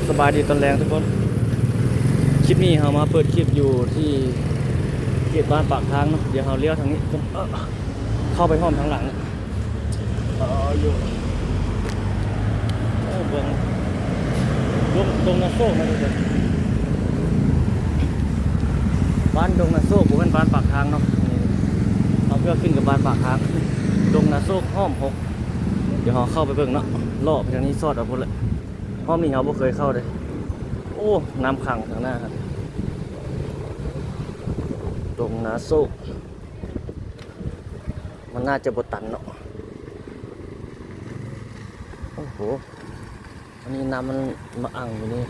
สบายดีตอนแรงทุกคนคลิปนี้เรามาเปิดคลิปอยู่ที่เขตบ้านปากทางเนาะเดี๋ยวเราเลี้ยวทางนี้เข้าไปห้อมทางหลังอยู่เบื้องดงนาโซ่นะทุกคนบ้านดงนาโซ่ผมเป็นบ้านปากทางเนาะเราเพื่อขึ้นกับบ้านปากทางดงนาโซ่ห้อม6เดี๋ยวเราเข้าไปเบิ่งเนาะล่อไปทางนี้ซอดเอาพุ่นเลยห้อมนี้เราไม่เคยเข้าเลยโอ้น้ำขังทางหน้าครับดงนาโซ่มันน่าจะบดตันเนาะโอ้โหอันนี้น้ำมันมาอ่างอยู่นี่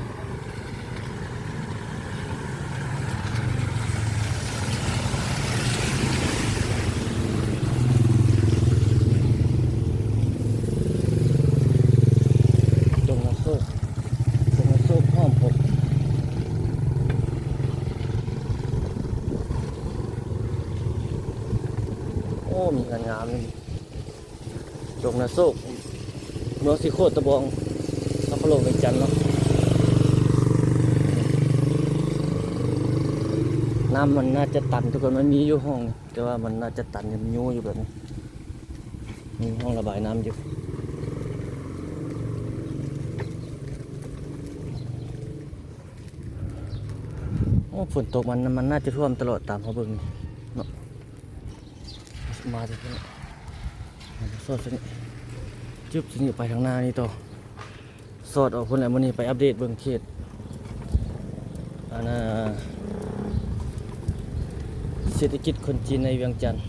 ดงนาโซ่ห้อม6โอ้มีงานงามเลยดงนาโซ่เมืองสิโคตรตะบองนครหลวงเวียงจันทน์เนาะน้ำมันน่าจะตันทุกคนมันมีอยู่ห้องแต่ว่ามันน่าจะตันมันยูอยู่แบบนี้มีห้องระบายน้ำอยู่โอ้ฝนตกมันน่าจะท่วมตลอดตามเขาเบิ่งเนาะมาจากนี้สอดนี่จุ๊บสิไปทางหน้านี่ต่อสอดออกคนไหนวันนี้ไปอัปเดตเบิ่งเขตอันน่ะเศรษฐกิจคนจีนในเวียงจันทน์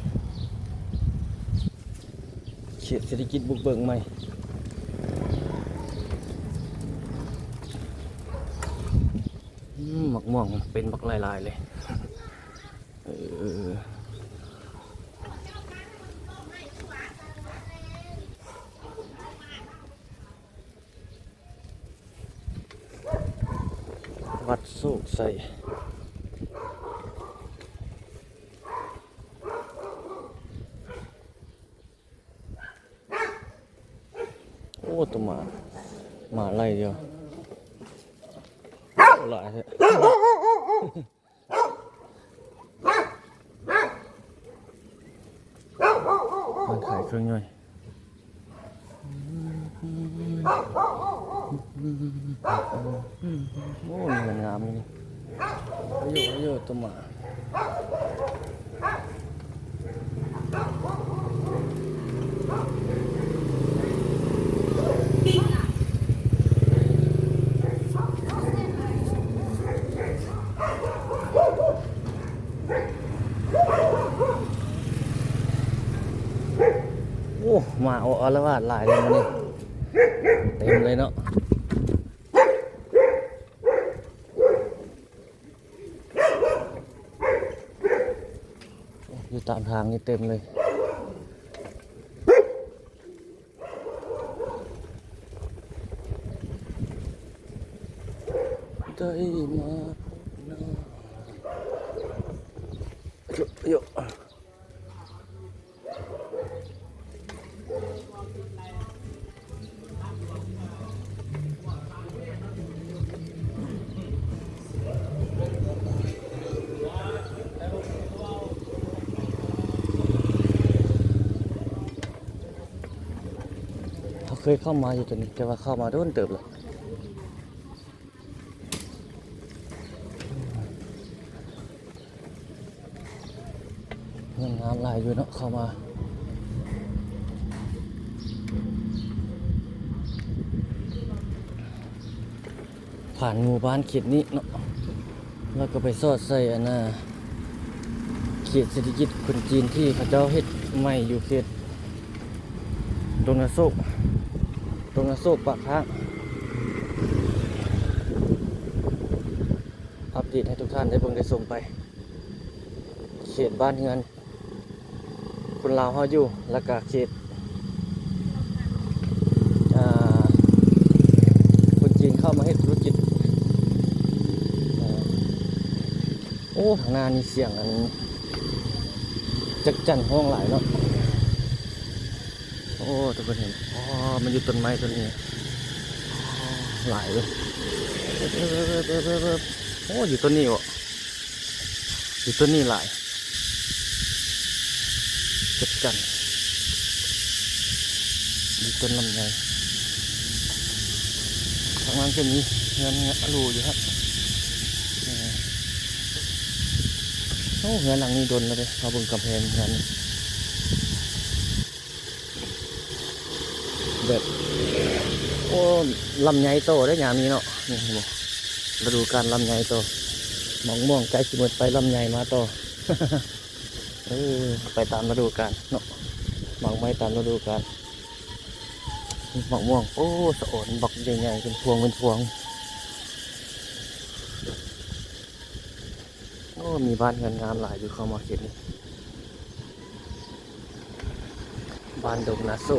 เขตเศรษฐกิจบุกเบิกใหม่หมักม่วงเป็นบักลายๆเลยวัดโศกใส่โอ้ตัวหมาไล่เดียวหลายเลยมันขายเครื่องย่อยโอ้มีเงินงามเลยนี่เยอะตัวหมาโอ้มาอารวาสหลายเลยมันนี่เต็มเลยเนาะอยู่ตามทางนี่เต็มเลยได้มาเยอะเคยเข้ามาอยู่ตัวนี้แต่ว่าเข้ามาโดนเติบเลยเงินงามลายอยู่เนาะเข้ามาผ่านหมู่บ้านเขตนี้เนาะแล้วก็ไปสอดใส่อันน่ะเขตเศรษฐกิจคนจีนที่เขาเจ้าเฮ็ดใหม่อยู่เขตดงนาโซ่ปากทางอัปเดตให้ทุกท่านได้เบิ่งได้ส่งไปเขตบ้านเฮือนคนลาวเฮาอยู่แล้วก็เขตคนจีนเข้ามาเฮ็ดธุรกิจโอ้ทางหน้านี่เสียงอันจักจั่นห้องหลายเนาะโอ้ทุกคนเห็นมันอยู่ต้นไม้ต้นนี้หลายเลย โอ้อยู่ต้นนี้วะอยู่ต้นนี้หลายเก็บกันอยู่ต้นลำไยทางนั้นก็มีเงินรูอยู่ครับโอ้เงินหลังนี้โดนแล้วเลยเอาบนกำแพงเงินแบบโอ้ลำไยโตได้ยามนี้เนาะนี่บอกฤดูการลำไยโตมองม่วงใกล้จะหมดไปลำไยมาโต ไปตามฤดูกาลเนาะหมักไม้ตามฤดูกาลหมักม่วงโอ้สะโอนบักใหญ่ๆเป็นพวงเป็นพวงโอ้มีบ้านเงินงามหลายอยู่เข้ามาเขตนี้บ้านดงนาโซ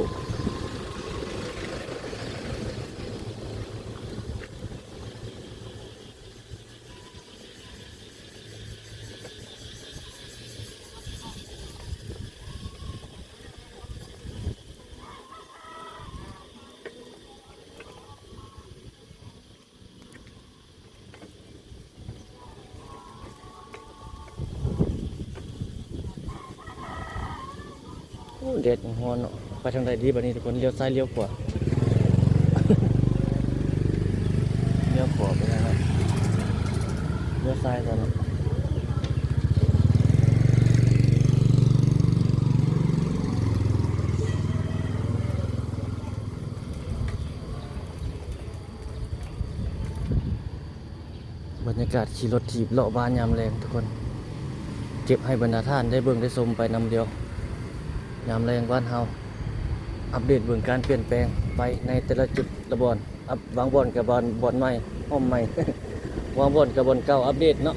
เด็ดหัวเนาะไปทางใดดีบัดนี้ทุกคนเลี้ยวซ้ายเลี้ยวขวาเลี้ยวขวาไปนะครับเลี้ยวซ้ายตอนนั้นบรรยากาศขี่รถถีบเลาะบ้านยามแรงทุกคนเก็บให้บรรดาท่านได้เบิ่งได้ชมไปนำเดียวยามแรงบ้านเฮาอัปเดตเบื้องการเปลี่ยนแปลงไปในแต่ละจุดละบอนบางบ่อนกับบอนใหม่ห้อมใหม่ วางบ่อนกับบอนเก่าอัปเดตเนาะ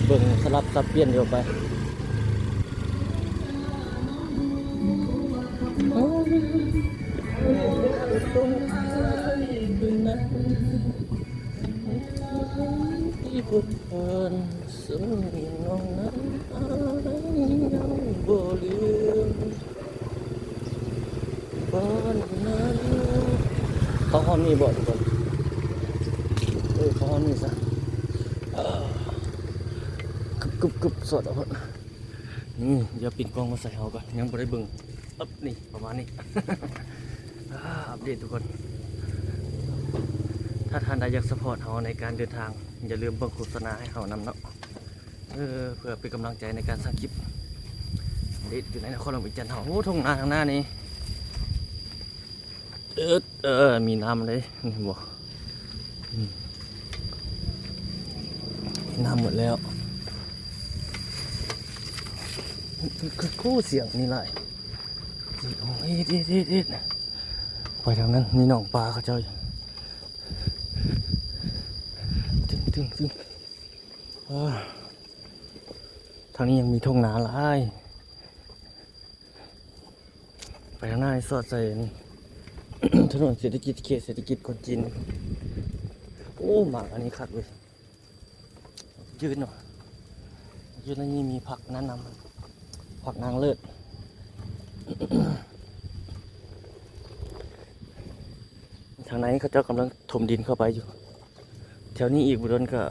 เบิ่งสลับซับเปลี่ยนเดียวไปที่บุญเอิญซึ่งน้องนั้นยังบ่ลืมบ้านนั้นเขาห้องมีบ่ทุกคนเขาห้องมีซะกึบสดเอาคนนี่เดี๋ยวปิดกล้องมาใส่เฮาก่อนยังบ่ได้เบิ่งนี่ประมาณนี้ อัปเดตทุกคนถ้าท่านใดอยากสปอร์ตเฮาในการเดินทางอย่าลืมเบิ่งโฆษณาให้เฮานำเนาะเพื่อเป็นกำลังใจในการสร้างคลิปเด็ดอยู่ในนครหลวงวิจันทร์เฮาโอ้ทุ่งนาทางหน้านี้มีน้ำเลยนี่บอกน้ำหมดแล้วคู่เสียงนี่ไรโอ้ยเด็ดไปทางนั้นนี่หนองปลาเขาเจ้าตึงทางนี้ยังมีทุ่งนาหลายไปทางหน้าสอดใส่นี่ ถนนเศรษฐกิจเขตเศรษฐกิจคนจีนโอ้หมากอันนี้คัดเว้ยยืนเนาะยืนแล้วนี่มีผักแนะนำผักนางเลิศ ทางไหนเขาเจ้ากำลังถมดินเข้าไปอยู่แถวนี้อีกบุดนก็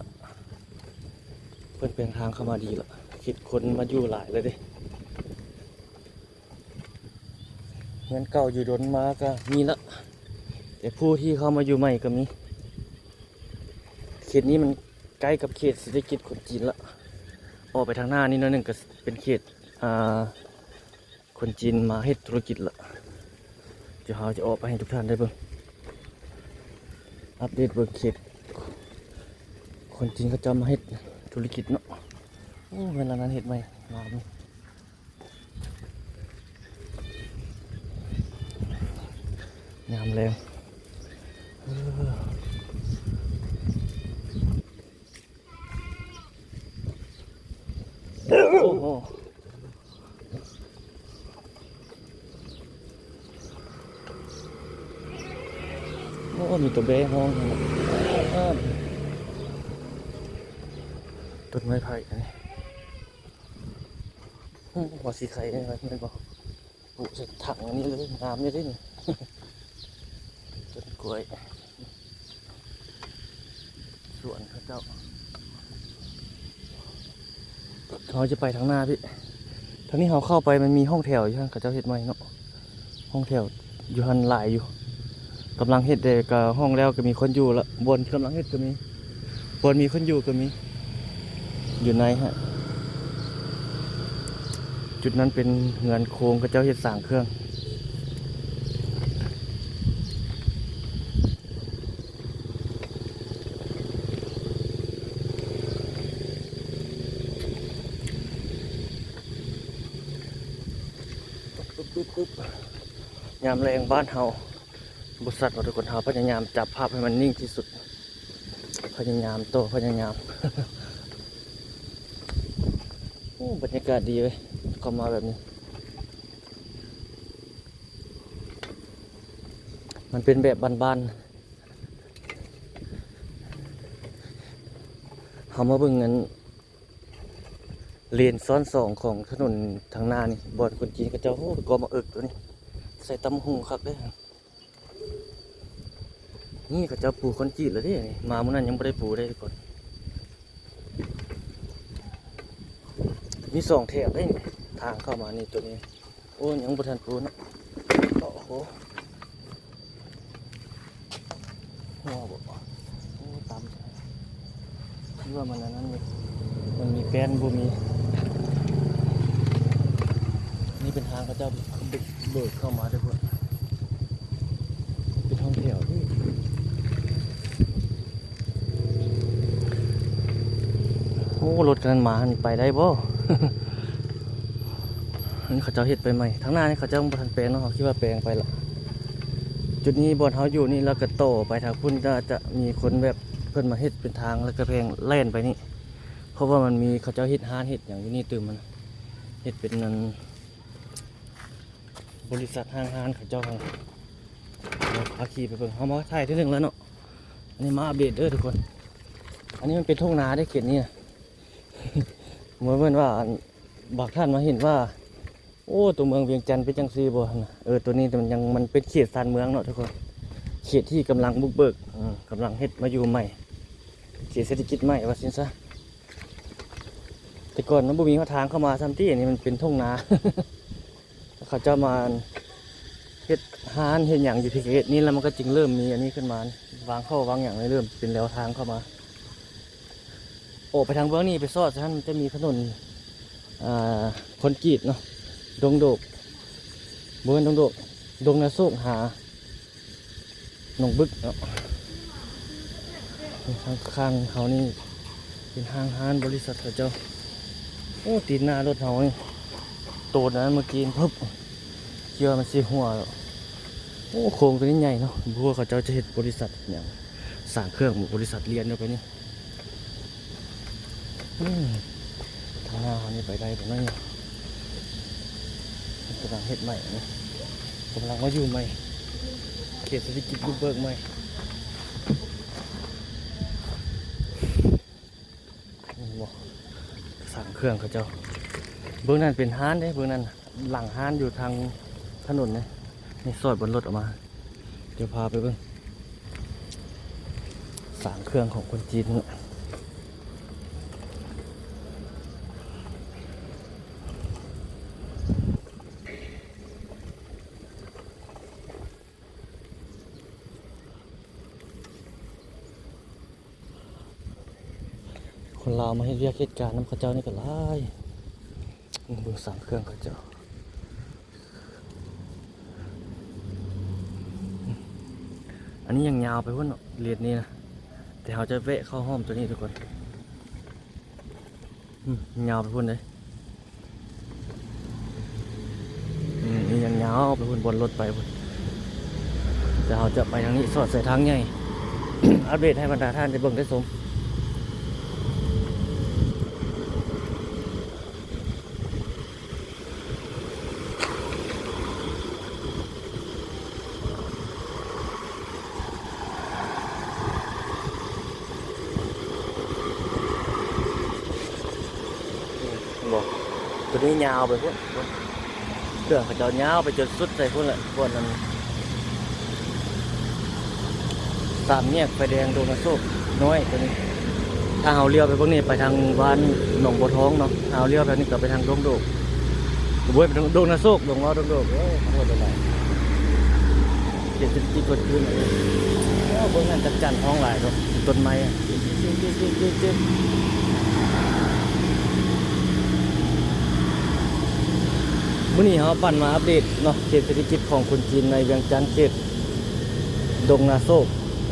เพิ่นเปลี่ยนทางเข้ามาดีละคิดคนมาอยู่หลายเลยเด้เงินเก่าอยู่ดนมาก็มีละแต่ผู้ที่เข้ามาอยู่ใหม่ก็มีเขตนี้มันใกล้กับเขตเศรษฐกิจคนจีนละออกไปทางหน้านี่น้อยหนึ่งก็เป็นเขตคนจีนมาให้ธุรกิจละเดี๋ยวเราจะออกไปให้ทุกท่านได้เบิ่งอัปเดตเบิ่งเขตคนจีนเขาจะมาให้ธุรกิจเนาะโอ้เวลานั้นเห็ดไหมงามงามแรงโอ้โหโอ้มีตัวเบ้ห้องต้นไม้ไผ่อันนี้หัวสีไข่อะไรไม่บอกปลูกใส่ถังอันนี้เลยงามเลยดิต้นกล้วย วนเขาเจ้าเขาจะไปทางหน้าพี่ทางนี้เขาเข้าไปมันมีห้องแถวอยู่ข้างเขาเจ้าเฮ็ดใหม่เนาะห้องแถวอยู่หันหลายอยู่กำลังเฮ็ดเด็กห้องแล้วก็มีคนอยู่ละบนกำลังเฮ็ดก็มีบนมีคนอยู่ก็มีอยู่ในฮะจุดนั้นเป็นเงินโค้งเขาเจ้าเฮ็ดสร้างเครื่องปุ๊บยามแรงบ้านเฮาบริษัทเราทุกคนเฮาพยายามจับภาพให้มันนิ่งที่สุดพยายามพยายาม โอ้บรรยากาศดีเลยก็มาแบบนี้มันเป็นแบบบ้านๆเฮามาเบิ่งงั้นเลนซ้อนสองของถนนทางหน้านี่บอนคนจีนก็เจ้าโอ้ก็มาตัวนี้ใส่ตำหุงครับเด้นี่ก็เจ้าปูคนจีนเลยเด้มาเมื่อนั้นยังไม่ได้ปูได้ทุกคนมีสองแถบได้ทางเข้ามานี่ตัวนี้โอ้ยังบ่ทันปูนะโอ้โหหัวบ่โอ้ตำคิดว่ามันอันนั้นเลยมันมีแป้นบ่มีนี่เป็นทางเขาเจ้าเบิกเข้ามาทุกคนเป็นห้องแถวที่โอ้รถกันมานี่ไปได้บ่ นี่เขาเจ้าเฮ็ดไปใหม่ทั้งหน้านี่เขาเจ้าบ่ทันแปลงเนาะเขาคิดว่าแปลงไปละจุดนี้บ่อนเฮาอยู่นี่แล้วก็โตไปทางพุ่นจะมีคนแบบเพิ่นมาเฮ็ดเป็นทางแล้วก็แพงแล่นไปนี่เพราะว่ามันมีเขาเจ้าเฮ็ดห้านเฮ็ดอย่างอยู่นี่ตื่มมันเฮ็ดเป็นนั้นบริษัทห้างเขาเจ้าของพาขี่ไปเบิ่งเฮามาถ่ายที่หนึ่งแล้วเนาะอันนี้มาอัปเดตเด้อทุกคนอันนี้มันเป็นทุ่งนาได้เขตนี้ เหมือนว่าบางท่านมาเห็นว่าโอ้ตัวเมืองเวียงจันทร์เป็นจังซี่บ่นะตัวนี้มันเป็นเขตชานเมืองเนาะทุกคนเขตที่กำลังบุกเบิกกำลังเฮ็ดมาอยู่ใหม่เขตเศรษฐกิจใหม่ว่าซั่นซะแต่ก่อนมันบ่มีทางเข้ามาซ้ำที่อันนี้มันเป็นทุ่งนา เขาเจ้ามาเฮ็ดห้านเฮ็ดหยังอยู่ที่เขตนี้แล้วมันก็จึงเริ่มมีอันนี้ขึ้นมาวางเข้าวางอย่างเริ่มเป็นแนวทางเข้ามาโอ้ไปทางเบื้องนี้ไปซอดท่านจะมีถนนคอนกรีตเนาะดงโดกบนดงโดกดงนาโซกหาหนองบึกเนาะข้างเขานี่เป็นห้างห้านบริษัทเขาเจ้าโอ้ตีนหน้ารถเขานี่โตนั้นเมื่อกี้ปุ๊บเชื่อมันสีหัวแล้วโอ้โครงตัวนี้ใหญ่เนาะพวกเขาเจ้าจะเห็นบริษัทอย่างสร้างเครื่องบริษัทเรียนเข้าไปนี่ทางหน้าเขานี่ไปได้ตรงนั้นเนี่ยกำลังเฮ็ดใหม่นี่กำลังมาอยู่ใหม่เขตเศรษฐกิจบุกเบิกใหม่บอกสั่งเครื่องเขาเจ้าเบื้องนั้นเป็นห้านเด้เบื้องนั้นหลังห้านอยู่ทางถนนเนี่ยนี่ซอยบนรถออกมาเดี๋ยวพาไปเบื้องสั่งเครื่องของคนจีนเนี่ยคนลาวมาให้เรียกเหตุการณ์น้ำข้าเจ้านี่ก็ไล่เบิ่งสั่งเครื่องข้าเจ้าอันนี้ยังยาวไปพุ่นเนาะเรียนนี้นะแต่เขาจะแวะเข้าห้องตัวนี้ทุกคนยาวไปพุ่นเลยนี่ยังยาวไปพุ่นบนรถไปพุ่นแต่เขาจะไปทางนี้สอดใส่ทางใหญ่ อัปเดตให้บรรดาท่านได้เบิ่งได้ชมบอกตัวนี้ยาวไปพุ่นเครื่องเขาจะยาวไปจนสุดใส่พุ่นแหละพุ่นนั้นตามแยกไฟแดงโดนมาโซ่น้อยตัวนี้ ถ้าเฮาเลี้ยวไปพวกนี้ไปทางบ้านหนองบัวทองเนาะถ้าเฮาเลี้ยวไปนี่ก็ไปทางดงโดกบ่ไปทางดงนาโศกดงล้อดงโดกโอ้ขอโทษหลายๆเจ็ดสิบกี่เกิดขึ้นโอ้เบิ่งนั่นจัดจันท้องหลายเนาะต้นไม้อะจิ๊บมื้อนี้เฮาปั่นมาอัปเดตเนาะเขตเศรษฐกิจของคนจีนในเวียงจันทน์เขตดงนาโศก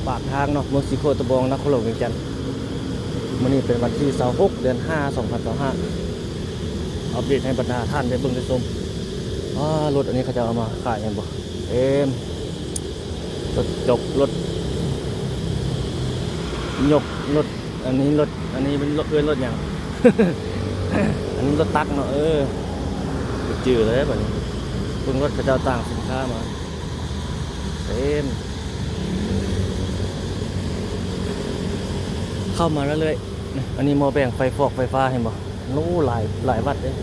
ปากทางเนาะเมืองสีโคตะบองนครหลวงเวียงจันทน์มื้อนี้เป็นวันที่26เดือน5 2025อัปเดตให้บรรดาท่านได้เบิ่งได้ชมรถอันนี้เขาจะเอามาขายกันบ่รถจกรถยกรถอันนี้เป็นรถรถหยัง อันนี้รถตักเนาะจืดเลยแบบนี้เบิ่งรถเขาจะเอาต่างสินค้ามาเข้ามาแล้วเลยอันนี้หม้อแปลงไฟฟอกไฟฟ้าเห็นบ่นู้หลายวัดเลย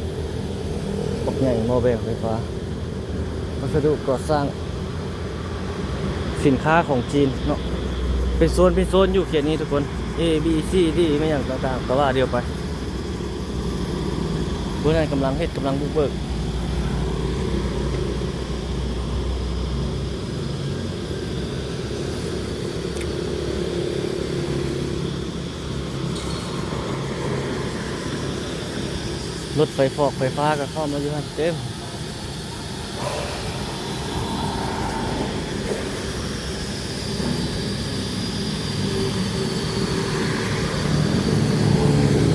ปักใหญ่หม้อแปลงไฟฟ้าวัสดุก่อสร้างสินค้าของจีนเนาะเป็นโซนอยู่เขตนี้ทุกคน A B C D ไม่อย่างต่างๆแต่ว่าเดียวไปเพื่อนกำลังบุกเบิกรถไฟฟอกไฟฟ้าก็เข้ามาอยู่ฮะเต็ม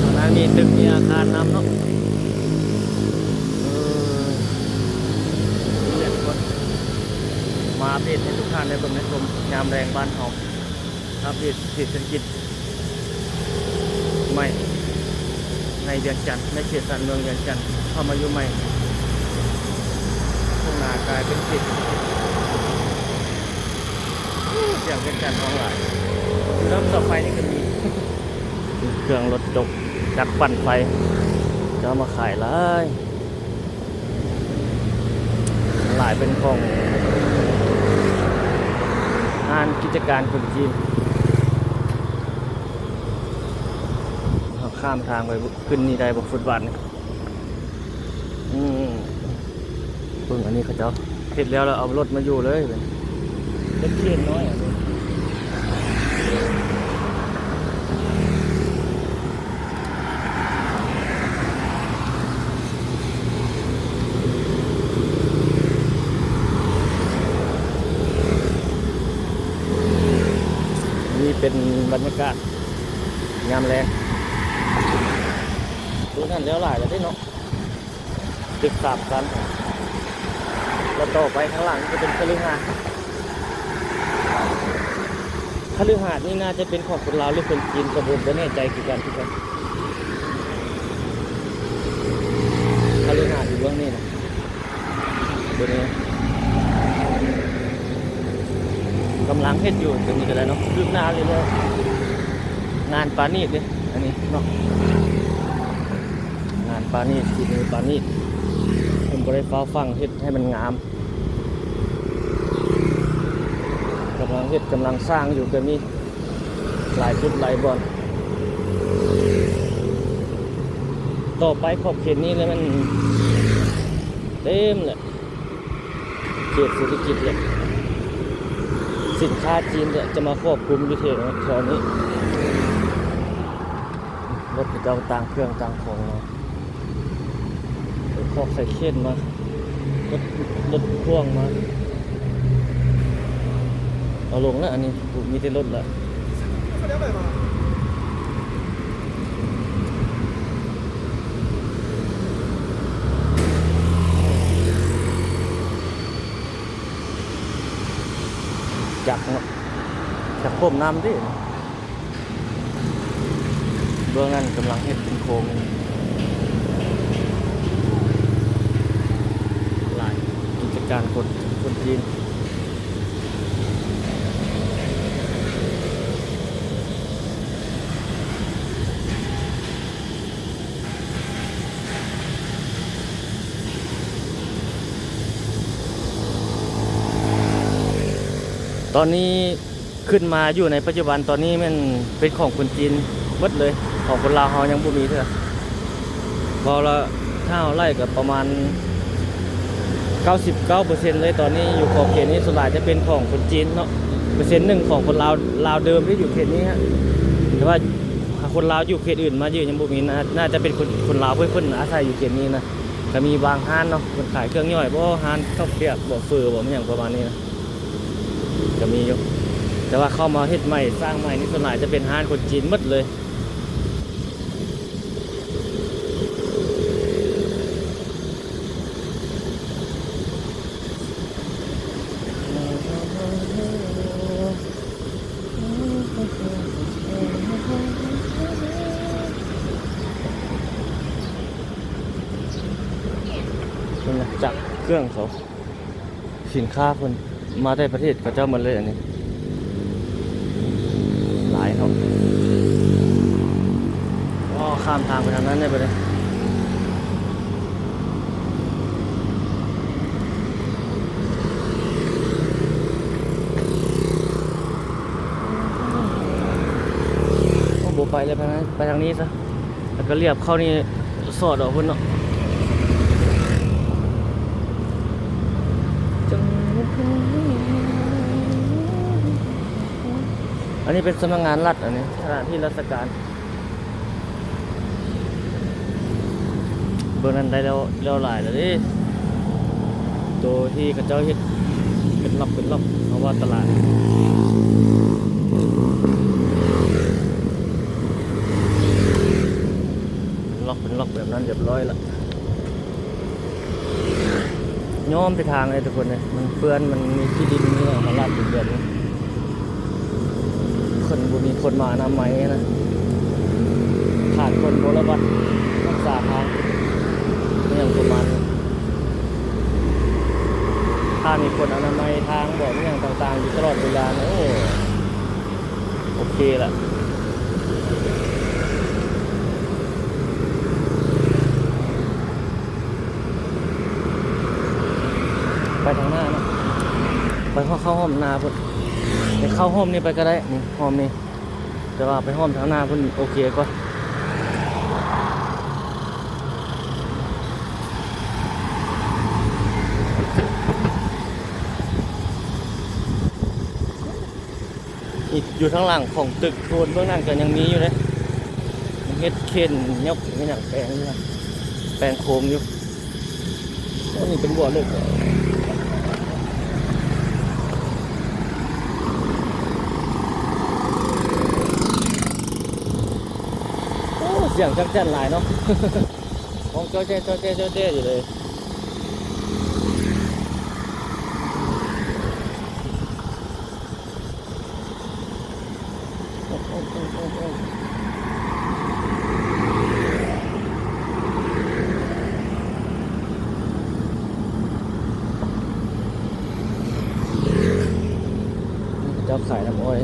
ตอนนั้นมีตึกมีอาคารน้ำเนาะนี่แหละทุกคนมาอัปเดตให้ทุกท่านได้เบิ่งได้ชมยามแรงบ้านเฮาอัปเดตเศรษฐกิจใหม่ในเวียงจันทน์ในเขตสันเมืองเวียงจันทน์เข้ามาอยู่ใหม่ทุ่งนากลายเป็นสิทธิ์อย่างเวียงจันทน์ท้องหลายเริ่มต่อไปนี่ก็มีเครื่องรถจกจักรปั่นไฟจะเอามาขายหลายเป็นของงานกิจการคนจีนข้ามทางไปขึ้นนี่ได้บอกฟุตบาทนี่เพิ่งอันนี้เขาเจ้าเสร็จแล้วเราเอารถมาอยู่เลยเล็กเทียนน้อยนี่เป็นบรรยากาศยามแรงดูนั่นเลี้ยวหลายแล้วได้เนาะตึกสามชั้นแล้วต่อไปข้างหลังจะเป็นคฤหาสน์นี่น่าจะเป็นของคนลาวหรือคนจีนกระผมไม่แน่ใจคือกันทุกคนคฤหาสน์อยู่เบื้องนี้นะตัวนี้กำลังเฮ็ดอยู่ตรงนี้ก็ได้เนาะคืบหน้าเลยเลยงานปานีตเลยอันนี้เนาะงานปานีตที่มือปานีตผมก็ได้ฟ้าฟังเฮ็ดให้มันงามกำลังสร้างอยู่ก็มีหลายจุดหลายบ่อนต่อไปขอบเขตนี้แล้วมันเต็มเลยเขตเศรษฐกิจเลยสินค้าจีนจะมาควบคุมอยู่แถวนี้รถจะเอาต่างเครื่องต่างของมาคอกใส่เข็นมารถพ่วงมาเอาลงแล้วอันนี้มีแต่รถแล้วจักพ่มน้ำดิเบื้องนั้นกำลังเฮ็ดเป็นโครงหลายกิจการคนจีนตอนนี้ขึ้นมาอยู่ในปัจจุบันตอนนี้มันเป็นของคนจีน หมดเลยของคนลาวเฮายังบ่มีเท่าพอละถ้าเราไล่กับประมาณ 99% เลยตอนนี้อยู่ขอบเขตนี้ส่วนใหญ่จะเป็นของคนจีนเนาะเปอร์เซ็นต์หนึ่งของคนลาวเดิมที่อยู่เขตนี้ฮะแต่ว่าคนลาวอยู่เขตอื่นมาเยอะยังบ่มีน่าจะเป็นคนลาวเพิ่นอาศัยอยู่เขตนี้นะก็มีบางห้านเนาะคนขายเครื่องย่อยบ่ห้านข้าวเปียกบ่เฟอบ่อย่างประมาณนี้นะก็มีอยู่แต่ว่าเข้ามาเฮ็ดใหม่สร้างใหม่นี่ส่วนใหญ่จะเป็นห้านคนจีนหมดเลยจากเครื่องเขาสินค้าคนมาได้ประเทศก็เจ้าหมดเลยอันนี้หลายเขาก็ข้ามทางไปทางนั้นได้ไปเลยโบไปเลยไปทางนี้ซะแล้วก็เรียบเข้านี่สอดออกพุ่นเนาะอันนี้เป็นสำนักงานรัฐอันนี้สถานที่ราชการเบอร์นั้นได้แล้วหลายแล้วดิตัวที่กระเจ้าเฮ็ดเป็นล็อกเพราะว่าตลาดเป็นล็อกแบบนั้นเรียบร้อยแล้วย้อมไปทางเลยทุกคนเลยมันเปื้อนมันมีที่ดินนี่มาลาดอยู่เดือนนี้คนบุมีคนมาอนามัยนะขาดคนบริบัติรักษาทางนี่อย่างประมาณถ้ามีคนอนามัยทางบอกอย่างต่างๆอยู่ตลอดเวลานะโอเคละไปทางหน้านะไปเข้าห้องนาพุ่นไปเข้าห้องนี่ไปก็ได้นี่ห้องนี่แต่ว่าไปห้องทางหน้าพุ่นโอเคก็อยู่ทางหลังของตึกโซนเบื้องหลังก็ยังมีอยู่เลยเฮ็ดเข็นยกไม่อย่างแปลงนี่นะแปลงโคมอยู่นี่เป็นบ่อเล็กเสียงจักจั่นหลายเนาะของเจ้าเจ้อยู่เลยเจ้าขายน้ำอ้อย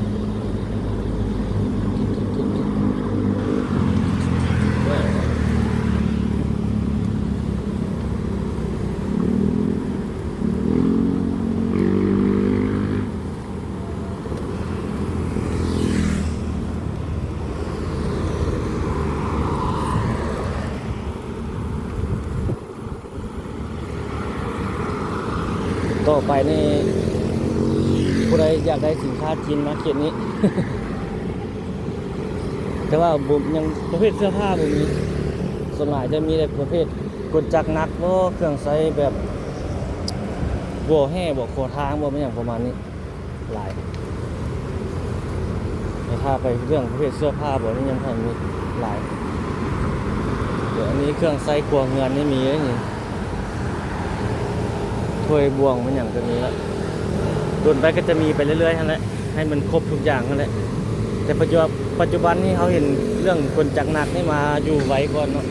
ต่อไปนี่ผู้ใดอยากได้สินค้าจีนมาเขียนนี้ แต่ว่าบุมยังประเภทเสื้อผ้าบุมนี้ส่วนใหญ่จะมีแต่ประเภทกดจักรนักว่าเครื่องใช้แบบบัวแห่บัวโคทางบัวไม่อย่างประมาณนี้หลายแต่ถ้าไปเรื่องประเภทเสื้อผ้าบัวนี่ยังทำมีหลายเดี๋ยวอันนี้เครื่องใช้ครัวเงินนี่มีแล้วนี่ถ้วยบวงมันอย่างตัวนี้แล้วโดนไปก็จะมีไปเรื่อยๆนั่นแหละให้มันครบทุกอย่างนั่นแหละแต่ปัจจุบันนี้เขาเห็นเรื่องคนจักรหนักนี่มาอยู่ไว้ก่อนเนาะ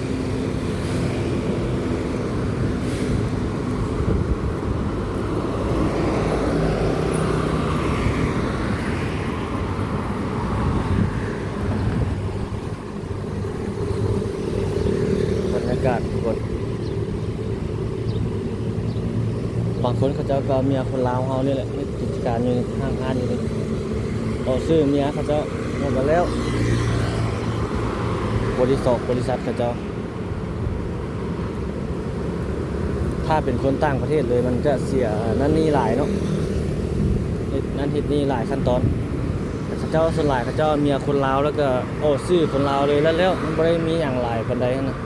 บรรยากาศทุกคนบางคนเขาจะก็เมียคนลาวเขานี่แหละกิจการอยู่ห้างอยู่นี่ต่อซื้อเมียเขาจะหมดมาแล้ว บริษัทเขาเจ้าถ้าเป็นคนต่างประเทศเลยมันจะเสียนั่นนี่หลายเนาะเฮ็ดนั่นเฮ็ดนี่หลายขั้นตอนแต่เขาเจ้าส่วนหลายเขาเจ้าเมียคนลาวแล้วก็ซื้อคนลาวเลยแล้วมันบ่ได้มีอย่างหลายปานใดนะ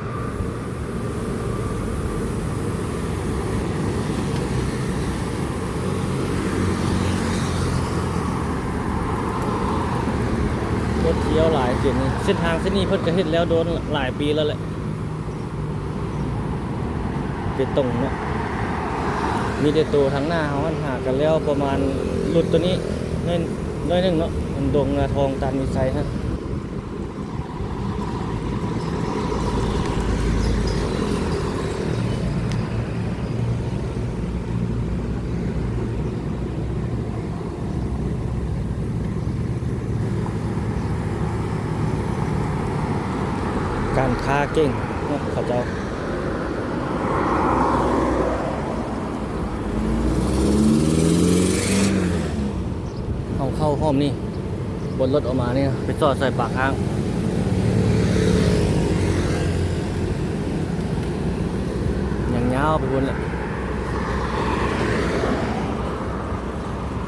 รถเที่ยวหลายเส้นทางเส้นนี้เพิ่นก็เฮ็ดแล้วโดนหลายปีแล้วแหละเป็นตรงเนาะมีแต่ตัวทางหน้าเขาหากันแล้วประมาณรถตัวนี้น้อยนึงเนาะมันดงนาทองตามมีไซฮะการค้าเก่งเนาะเขาเจ้าเข้าห้อมนี่บนรถออกมาเนี่ยไปจอดใส่ปากทางอย่างยาวไปบนเลย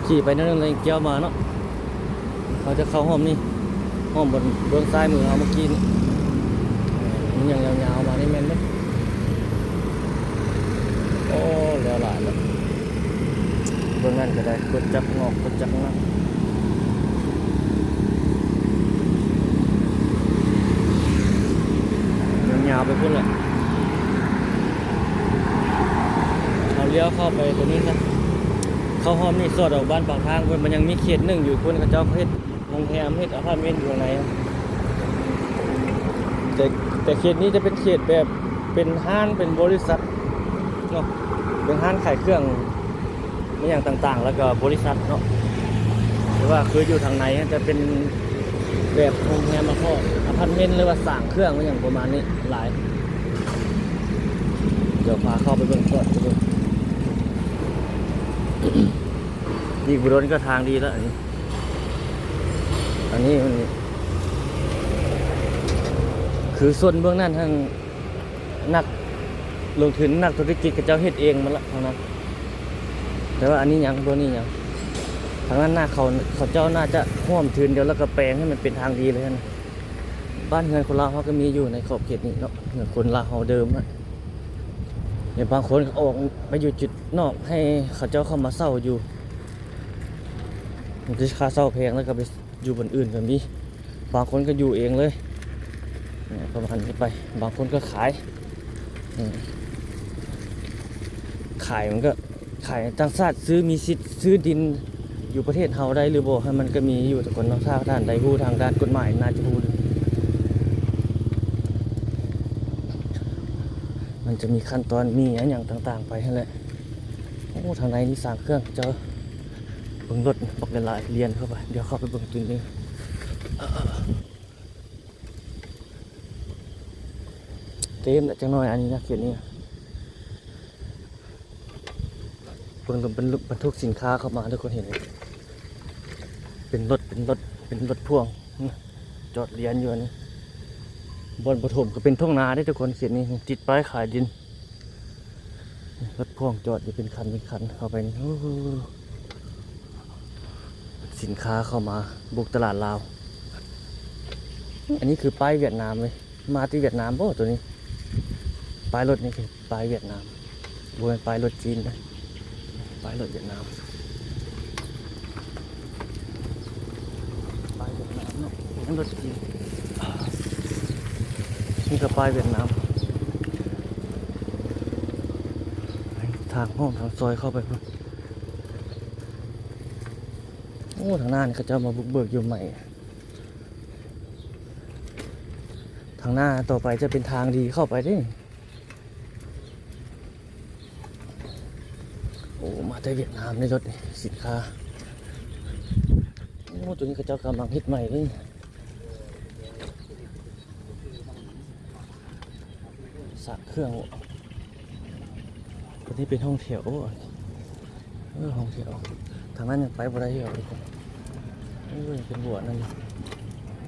ขี่ไปนั่นเลยเกี่ยวมาเนาะเขาจะเข้าห้อมนี่ห้อมบนเบื้องซ้ายมือเอาเมื่อกี้นี่มันอย่างยาวๆมานี่แม่นไหมโอ้แล้วหลายแล้วเบื้องนั้นก็ได้กดจับงอกกดจับนั่งยาวไปพุ่นเลยเอาเลี้ยวเข้าไปตรงนี้ครับเข้าห้อมนี่สอดออกบ้านปากทางมันยังมีเขตหนึ่งอยู่คุณเขาเจ้าเฮ็ดโรงแรมเฮ็ดอพาร์ตเมนต์อยู่ไหนแต่เขตนี้จะเป็นเขตแบบเป็นห้างเป็นบริษัทเนาะเป็นห้างขายเครื่องไม่อย่างต่างๆแล้วก็บริษัทเนาะหรือว่าคืออยู่ทางไหนจะเป็นแบบโรงแรมมาพ่ออพาร์ตเมนต์หรือว่าสั่งเครื่องไม่อย่างประมาณนี้หลายเดี๋ยวพาเข้าไปเบิ่งก่อนไปเบิ่งอีกบุรุษก็ทางดีแล้วอันนี้มันคือส่วนเบื้องนั้นทางนักลงทุนนักธุรกิจกับเจ้าเฮ็ดเองมันละทางนั้นแต่ว่าอันนี้ยังตัวนี้ยังทางนั้นหน้าเขาเจ้าน่าจะห่วมทืนเดียวแล้วก็แปลงให้มันเป็นทางดีเลยนะบ้านเฮือนคนลาวเขาก็มีอยู่ในขอบเขตนี้เนาะเฮือนคนลาวเขาเดิมอะเนี่ยบางคนออกไปอยู่จุดนอกให้เขาเจ้าเข้ามาเศร้าอยู่มันจะค่าเศร้าแพงแล้วก็ไปอยู่บนอื่นก็มีบางคนก็อยู่เองเลยประมาณนี้ไปบางคนก็ขายมันก็ขายต่างชาติซื้อมีสิทธิ์ซื้อดินอยู่ประเทศเฮาได้หรือบ่ให้มันก็มีอยู่แต่คนนอกทางด้านใดฮู้ทางด้านกฎหมายน่าจะฮู้มันจะมีขั้นตอนมีอย่างต่างๆไปนั่นแหละโอ้ทางในนี่สร้างเครื่องเจอเบิ่งรถบักหลายเรียนเข้าไปเดี๋ยวเข้าไปเบิ่งจุดนึงเต็มแล้วจังน้อยอันนี้นะเขียนนี่เบิ่งเป็นบรรทุกสินค้าเข้ามาทุกคนเห็นไหมเป็นรถพ่วงจอดเรียนอยู่นี่บนปฐมก็เป็นทุ่งนาได้ทุกคนเขียนนี่ติดป้ายขายดินรถพ่วงจอดอยู่เป็นคันเข้าไปนี่สินค้าเข้ามาบุกตลาดลาวอันนี้คือป้ายเวียดนามเลยมาที่เวียดนามป่ะตัวนี้ป้ายรถนี่คือป้ายเวียดนามบนป้ายรถจีนนะป้ายรถเวียดนามป้ายเวียดนามเนาะนั่นรถจีนนี่ก็ป้ายเวียดนามทางห้องทางซอยเข้าไปพุ่นโอ้ทางหน้านี่เขาจะมาบุกเบิกอยู่ใหม่ทางหน้าต่อไปจะเป็นทางดีเข้าไปดิโอ้มาจากเวียดนามในรถสินค้าโอ้ตัวนี้เขาจะกำลังฮิตใหม่เลยสระเครื่องตัวนี้เป็นห้องแถวห้องแถวทางนั้นยังไปบ่ได้เหรอทุกคนเป็นบัวนั่น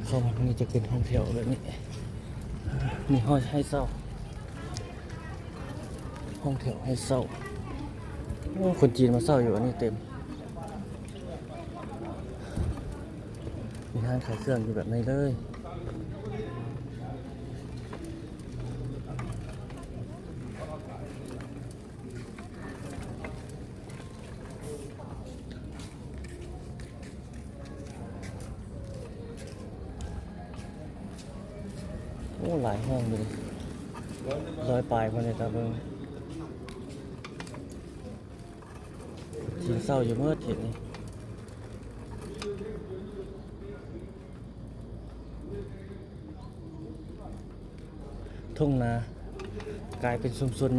เข้ามาตรงนี้จะเป็นห้องแถวแบบนี้ นี่ห้องให้เศร้าห้องแถวให้เศร้าโอ้คนจีนมาเศร้าอยู่อันนี้เต็มมีห้างขายเครื่องอยู่แบบนี้เลยโอ้หลายห้องเลยร้อยปลายคนเลยตาเบิ้งจีนเศร้าอยู่เมื่อเห็นนี่ทุ่งนากลายเป็นชุมชน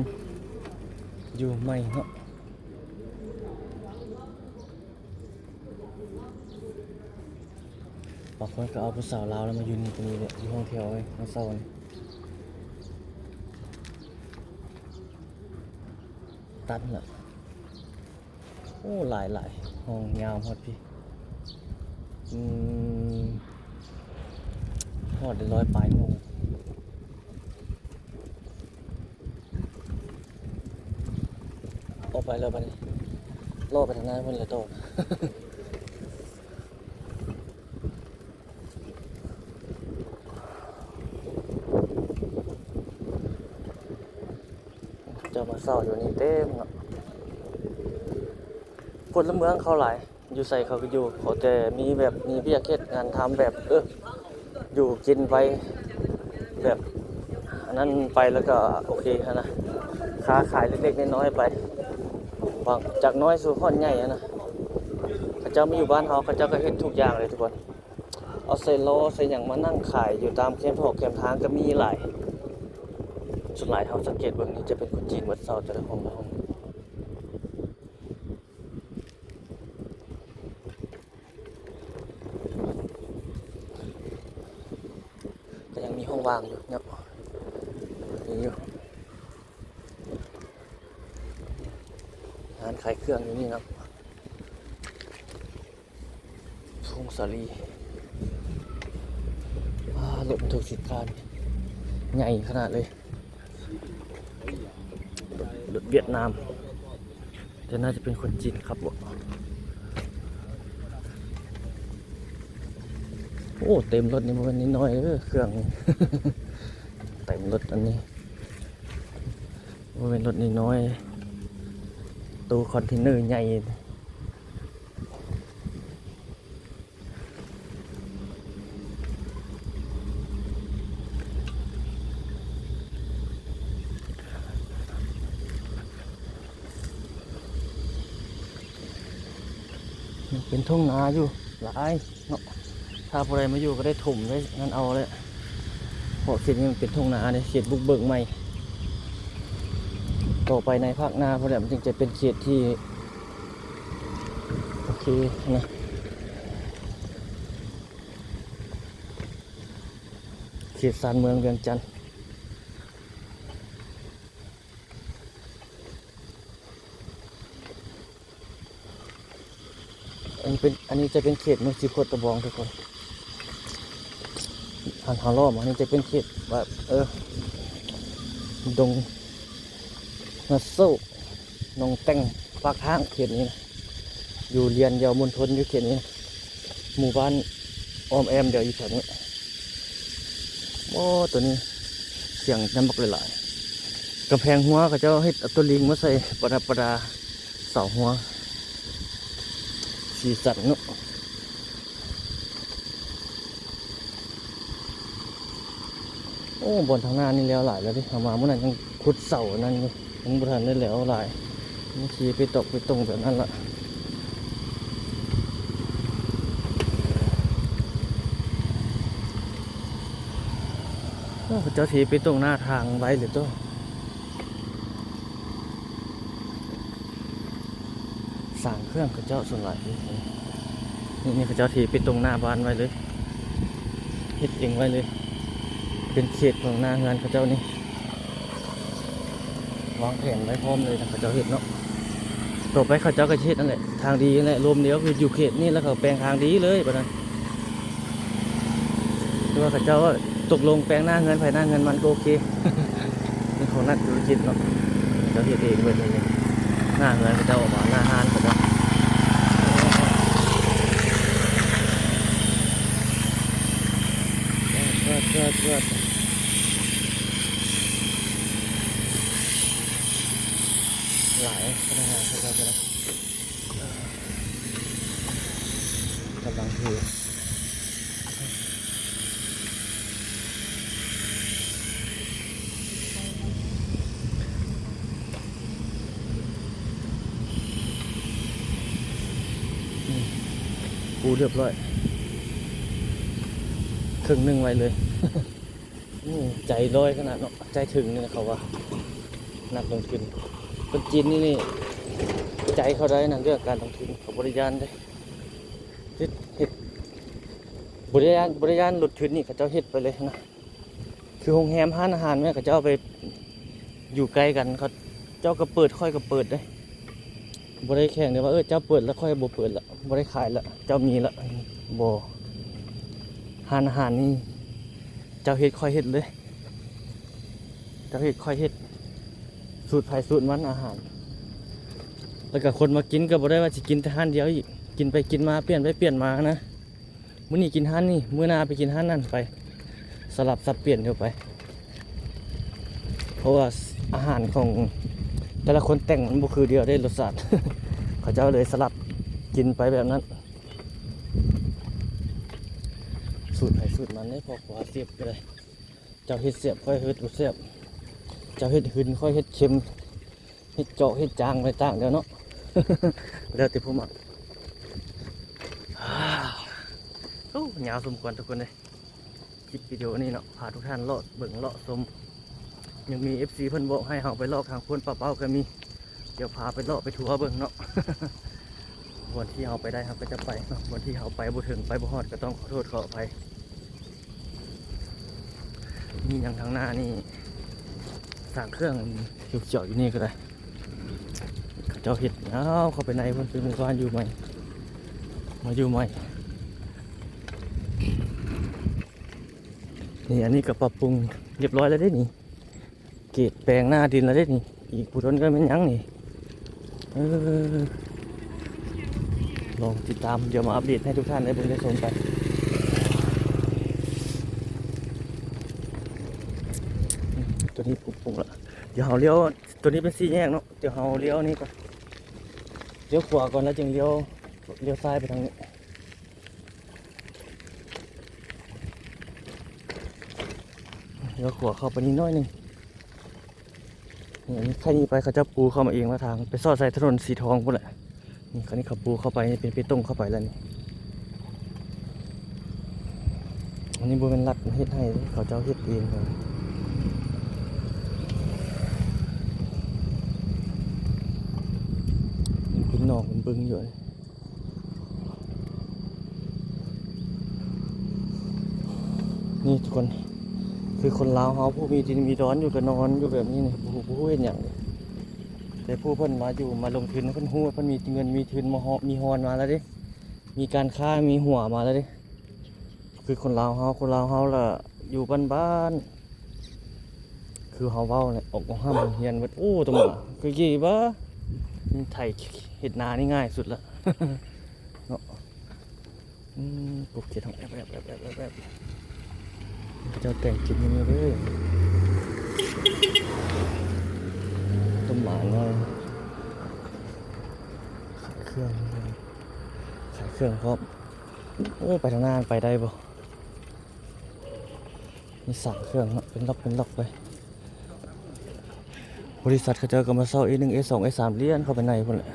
อยู่ใหม่เนาะบางคนก็เอาผู้สาวลาวแล้วมาอยู่นี่ตรงนี้เนี่ยอยู่ห้องแถวเลยมาเศร้านี่ตันละโอ้หลายห้องยาวหมดพี่หอดได้ร้อยปลายห้องออกไปแล้วบัดนี้ล่อไปทางหน้าเพิ่นเลยโต เจ้ามาเศร้าอยู่นี่เต็มเนาะคนละเมืองเขาหลายอยู่ใส่เขาก็อยู่เขาแต่มีแบบมีเบี้ยเฮ็ดงานทำแบบอยู่กินไปแบบอันนั้นไปแล้วก็โอเคนะค้าขายเล็กๆน้อยๆไปบางจากน้อยสู่ค่อนใหญ่นะเขาเจ้ามาอยู่บ้านเขาเขาเจ้าก็เฮ็ดทุกอย่างเลยทุกคนเอาใส่โลใส่หยังมานั่งขายอยู่ตามแคมป์ถกแคมป์ทางก็มีหลายส่วนหลายเขาสังเกตเบิ่งนี่จะเป็นคนจีนวัดเซาแต่ละห้องละห้องก็ยังมีห้องว่างอยู่เนี่ยมีอยู่ร้านขายเครื่องอยู่นี่ครับทงสาลีรถบรรทุกสินค้าใหญ่ขนาดเลยรถเวียดนามแต่น่าจะเป็นคนจีนครับผมโอ้เต็มรถนี่มันนิดน้อยเครื่อง เต็มรถอันนี้มันเป็นรถนิดน้อยตู้คอนเทนเนอร์ใหญ่เป็นทุ่งนาอยู่หลายเนาะถ้าผู้ใดมาอยู่ก็ได้ถมได้งั้นเอาเลยเพราะเขตนี้มันเป็นทุ่งนาเนี่ยเขตบุกเบิกใหม่ต่อไปในภาคหน้าเพราะแบบมันจึงจะเป็นเขตที่โอเคนะเขตสานเมืองเวียงจันทร์อันนี้จะเป็นเขตเมืองสีโคตรตะบองทุกคนหันหาล้อมอันนี้จะเป็นเขตแบบดงนาโซ่นงแต่งภาคทางเขตนี้นะอยู่เรียนเยาวมณฑลอยู่เขตนี้หมู่บ้านออมแอมเดี๋ยวอยู่แถวนี้โอ้ตัวนี้เสียงน้ำบักหลายๆกำแพงหัวเขาเจ้าให้ตัวลิงมาใส่ประดาเสาหัวสีสันเนาะโอ้บนทางหน้านี่แล้วหลายแล้วดิเอามาเมื่อนั้นยังขุดเสานั่นยังบุทันได้แล้วหลายนี่ขี่ไปตกไปตรงแบบนั้นละเจ้าทีไปตรงหน้าทางไว้หรือตัวสั่งเครื่องเขาเจ้าส่วนหลายนี่เขาเจ้าทีไปตรงหน้าบ้านไว้เลยเฮ็ดเองไว้เลยเป็นเขตของหน้างานเขาเจ้านี่วางแผนไว้พร้อมเลยนะเขาเจ้าเฮ็ดเนาะต่อไปเขาเจ้าก็เฮ็ดนั่นแหละทางดีนั่นแหละรวมเดียวคืออยู่เขตนี่แล้วเขาแปลงทางดีเลยประมาณคือว่าเขาเจ้า ตกลงแปลงหน้าเงินภายหน้าเงินมันก็โอเค นี่ของนักธุรกิจเนาะเจ้าเฮ็ดเองเบิดนี่หน้าเงินเขาเจ้าออกมาหน้าห้านเขาเจ้าเกิดหลายพนักงานเขาเจ้าจะกำลังถือปูเรียบร้อยครึ่งหนึ่งไว้เลย ใจร้อยขนาดเนาะใจถึงนี่นะเขาว่านักลงทุนคนจีนนี่ใจเขาได้นะเรื่องการลงทุนเขาบริยานได้เฮ็ดบริยานหลุดทุนนี่เขาเจ้าเฮ็ดไปเลยนะคือโรงแรมร้านอาหารแม่เขาเจ้าไปอยู่ไกลกันเขาเจ้าก็เปิดค่อยก็เปิดได้บ่ได้แข่งเดี๋ยวว่าเจ้าเปิดแล้วค่อยบ่เปิดละบ่ได้ขายละเจ้ามีละบ่ร้านอาหารนี่เจ้าเฮ็ดค่อยเฮ็ดเลยเจ้าเฮ็ดค่อยเฮ็ดสูตรไผสูตรมันอาหารแล้วก็คนมากินก็บ่ได้ว่าสิกินแต่ร้านเดียวอีกกินไปกินมาเปลี่ยนไปเปลี่ยนมานะมื้อนี้กินร้านนี้มื้อหน้าไปกินร้านนั้นไปสลับสับเปลี่ยนเข้าไปเพราะว่าอาหารของแต่ละคนแต่งมันบ่คือเดียวได้รสชาติ เขาเจ้าเลยสลับกินไปแบบนั้นสูตรไผสูตรมันได้พอขวาเสียบไปเลยเจ้าเฮ็ดเสียบค่อยเฮ็ดบ่เสียบเจ้าเฮ็ดหืนค่อยเฮ็ดเค็มเฮ็ดเจาะเฮ็ดจางไปต่างเดียวเนาะ แล้วแต่ผู้มักโอ้ยาวสมควรทุกคนเลยคลิปวิดีโอนี้เนาะพาทุกท่านเลาะเบิ่งเลาะชมยังมี FC เพิ่นบอกให้เฮาไปเลาะทางคนเป่าๆก็มีเดี๋ยวพาไปเลาะไปทัวร์เบิ่งเนาะ วันที่เฮาไปได้ครับก็จะไปเนาะวันที่เฮาไปบ่ถึงไปบ่ฮอดก็ต้องขอโทษขออภัยนี่อย่างทางหน้านี่สั่งเครื่องเขียวๆอยู่นี่ก็ได้เขาเจ้าเห็ดเข้าไปในเพิ่นเป็นหมู่บ้านอยู่ใหม่มาอยู่ใหม่นี่อันนี้ก็ปรับปรุงเรียบร้อยแล้วได้นี่เกรดแปลงหน้าดินแล้วได้นี่อีกผู้ต้นก็เป็นยังนี่ลองติดตามเดี๋ยวมาอัปเดตให้ทุกท่านได้เบิ่งได้ชมกันตัวนี้ปรุงละเดี๋ยวเราเลี้ยวตัวนี้เป็นสี่แยกเนาะเดี๋ยวเราเลี้ยวนี่ก่อนเลี้ยวขวาก่อนแล้วจึงเลี้ยวซ้ายไปทางนี้เลี้ยวขวาเข้าไปนิดน้อยหนึงนี่แค่นี้ไปเขาจะปูเข้ามาเองว่าทางไปซอดใส่ถนนสีทองพุ่นแหละนี่คราวนี้เขาปูเข้าไปเป็นไปตรงเข้าไปแล้วนี่อันนี้บัวเป็นรัดเฮ็ดให้เขาเจ้าเฮ็ดเองครับเป็นหนองเป็นบึงอยู่นี่ทุกคนคือคนลาวเขาผู้มีดินมีร้อนอยู่กับนอนอยู่แบบนี้นี่ผู้เห็นอย่างนี้แต่ผู้เพิ่นมาอยู่มาลงทุนเพิ่นฮู้เพิ่นมีเงินมีทุนมีฮอนมาแล้วดิมีการค้ามีหัวมาแล้วดิคือคนลาวเขาล่ะอยู่บ้านคือเขาเว้าเนี่ยออกห้ามเฮียนว่าโอ้ตรงน่ะคือกี่บ่ไถเฮ็ดนานี่ง่ายสุดละ เนาะปลูกเขียดทางแบบเจ้าแต่งกินมันเลยต้มหมาเลยขายเครื่องครับโอ้ไปทางหน้าไปได้บ่มีสั่งเครื่องเป็นล็อกไปบริษัทเขาเจอกับมาเซา A1 A2 A3 เลี้ยนเข้าไปในพุ่นแหละ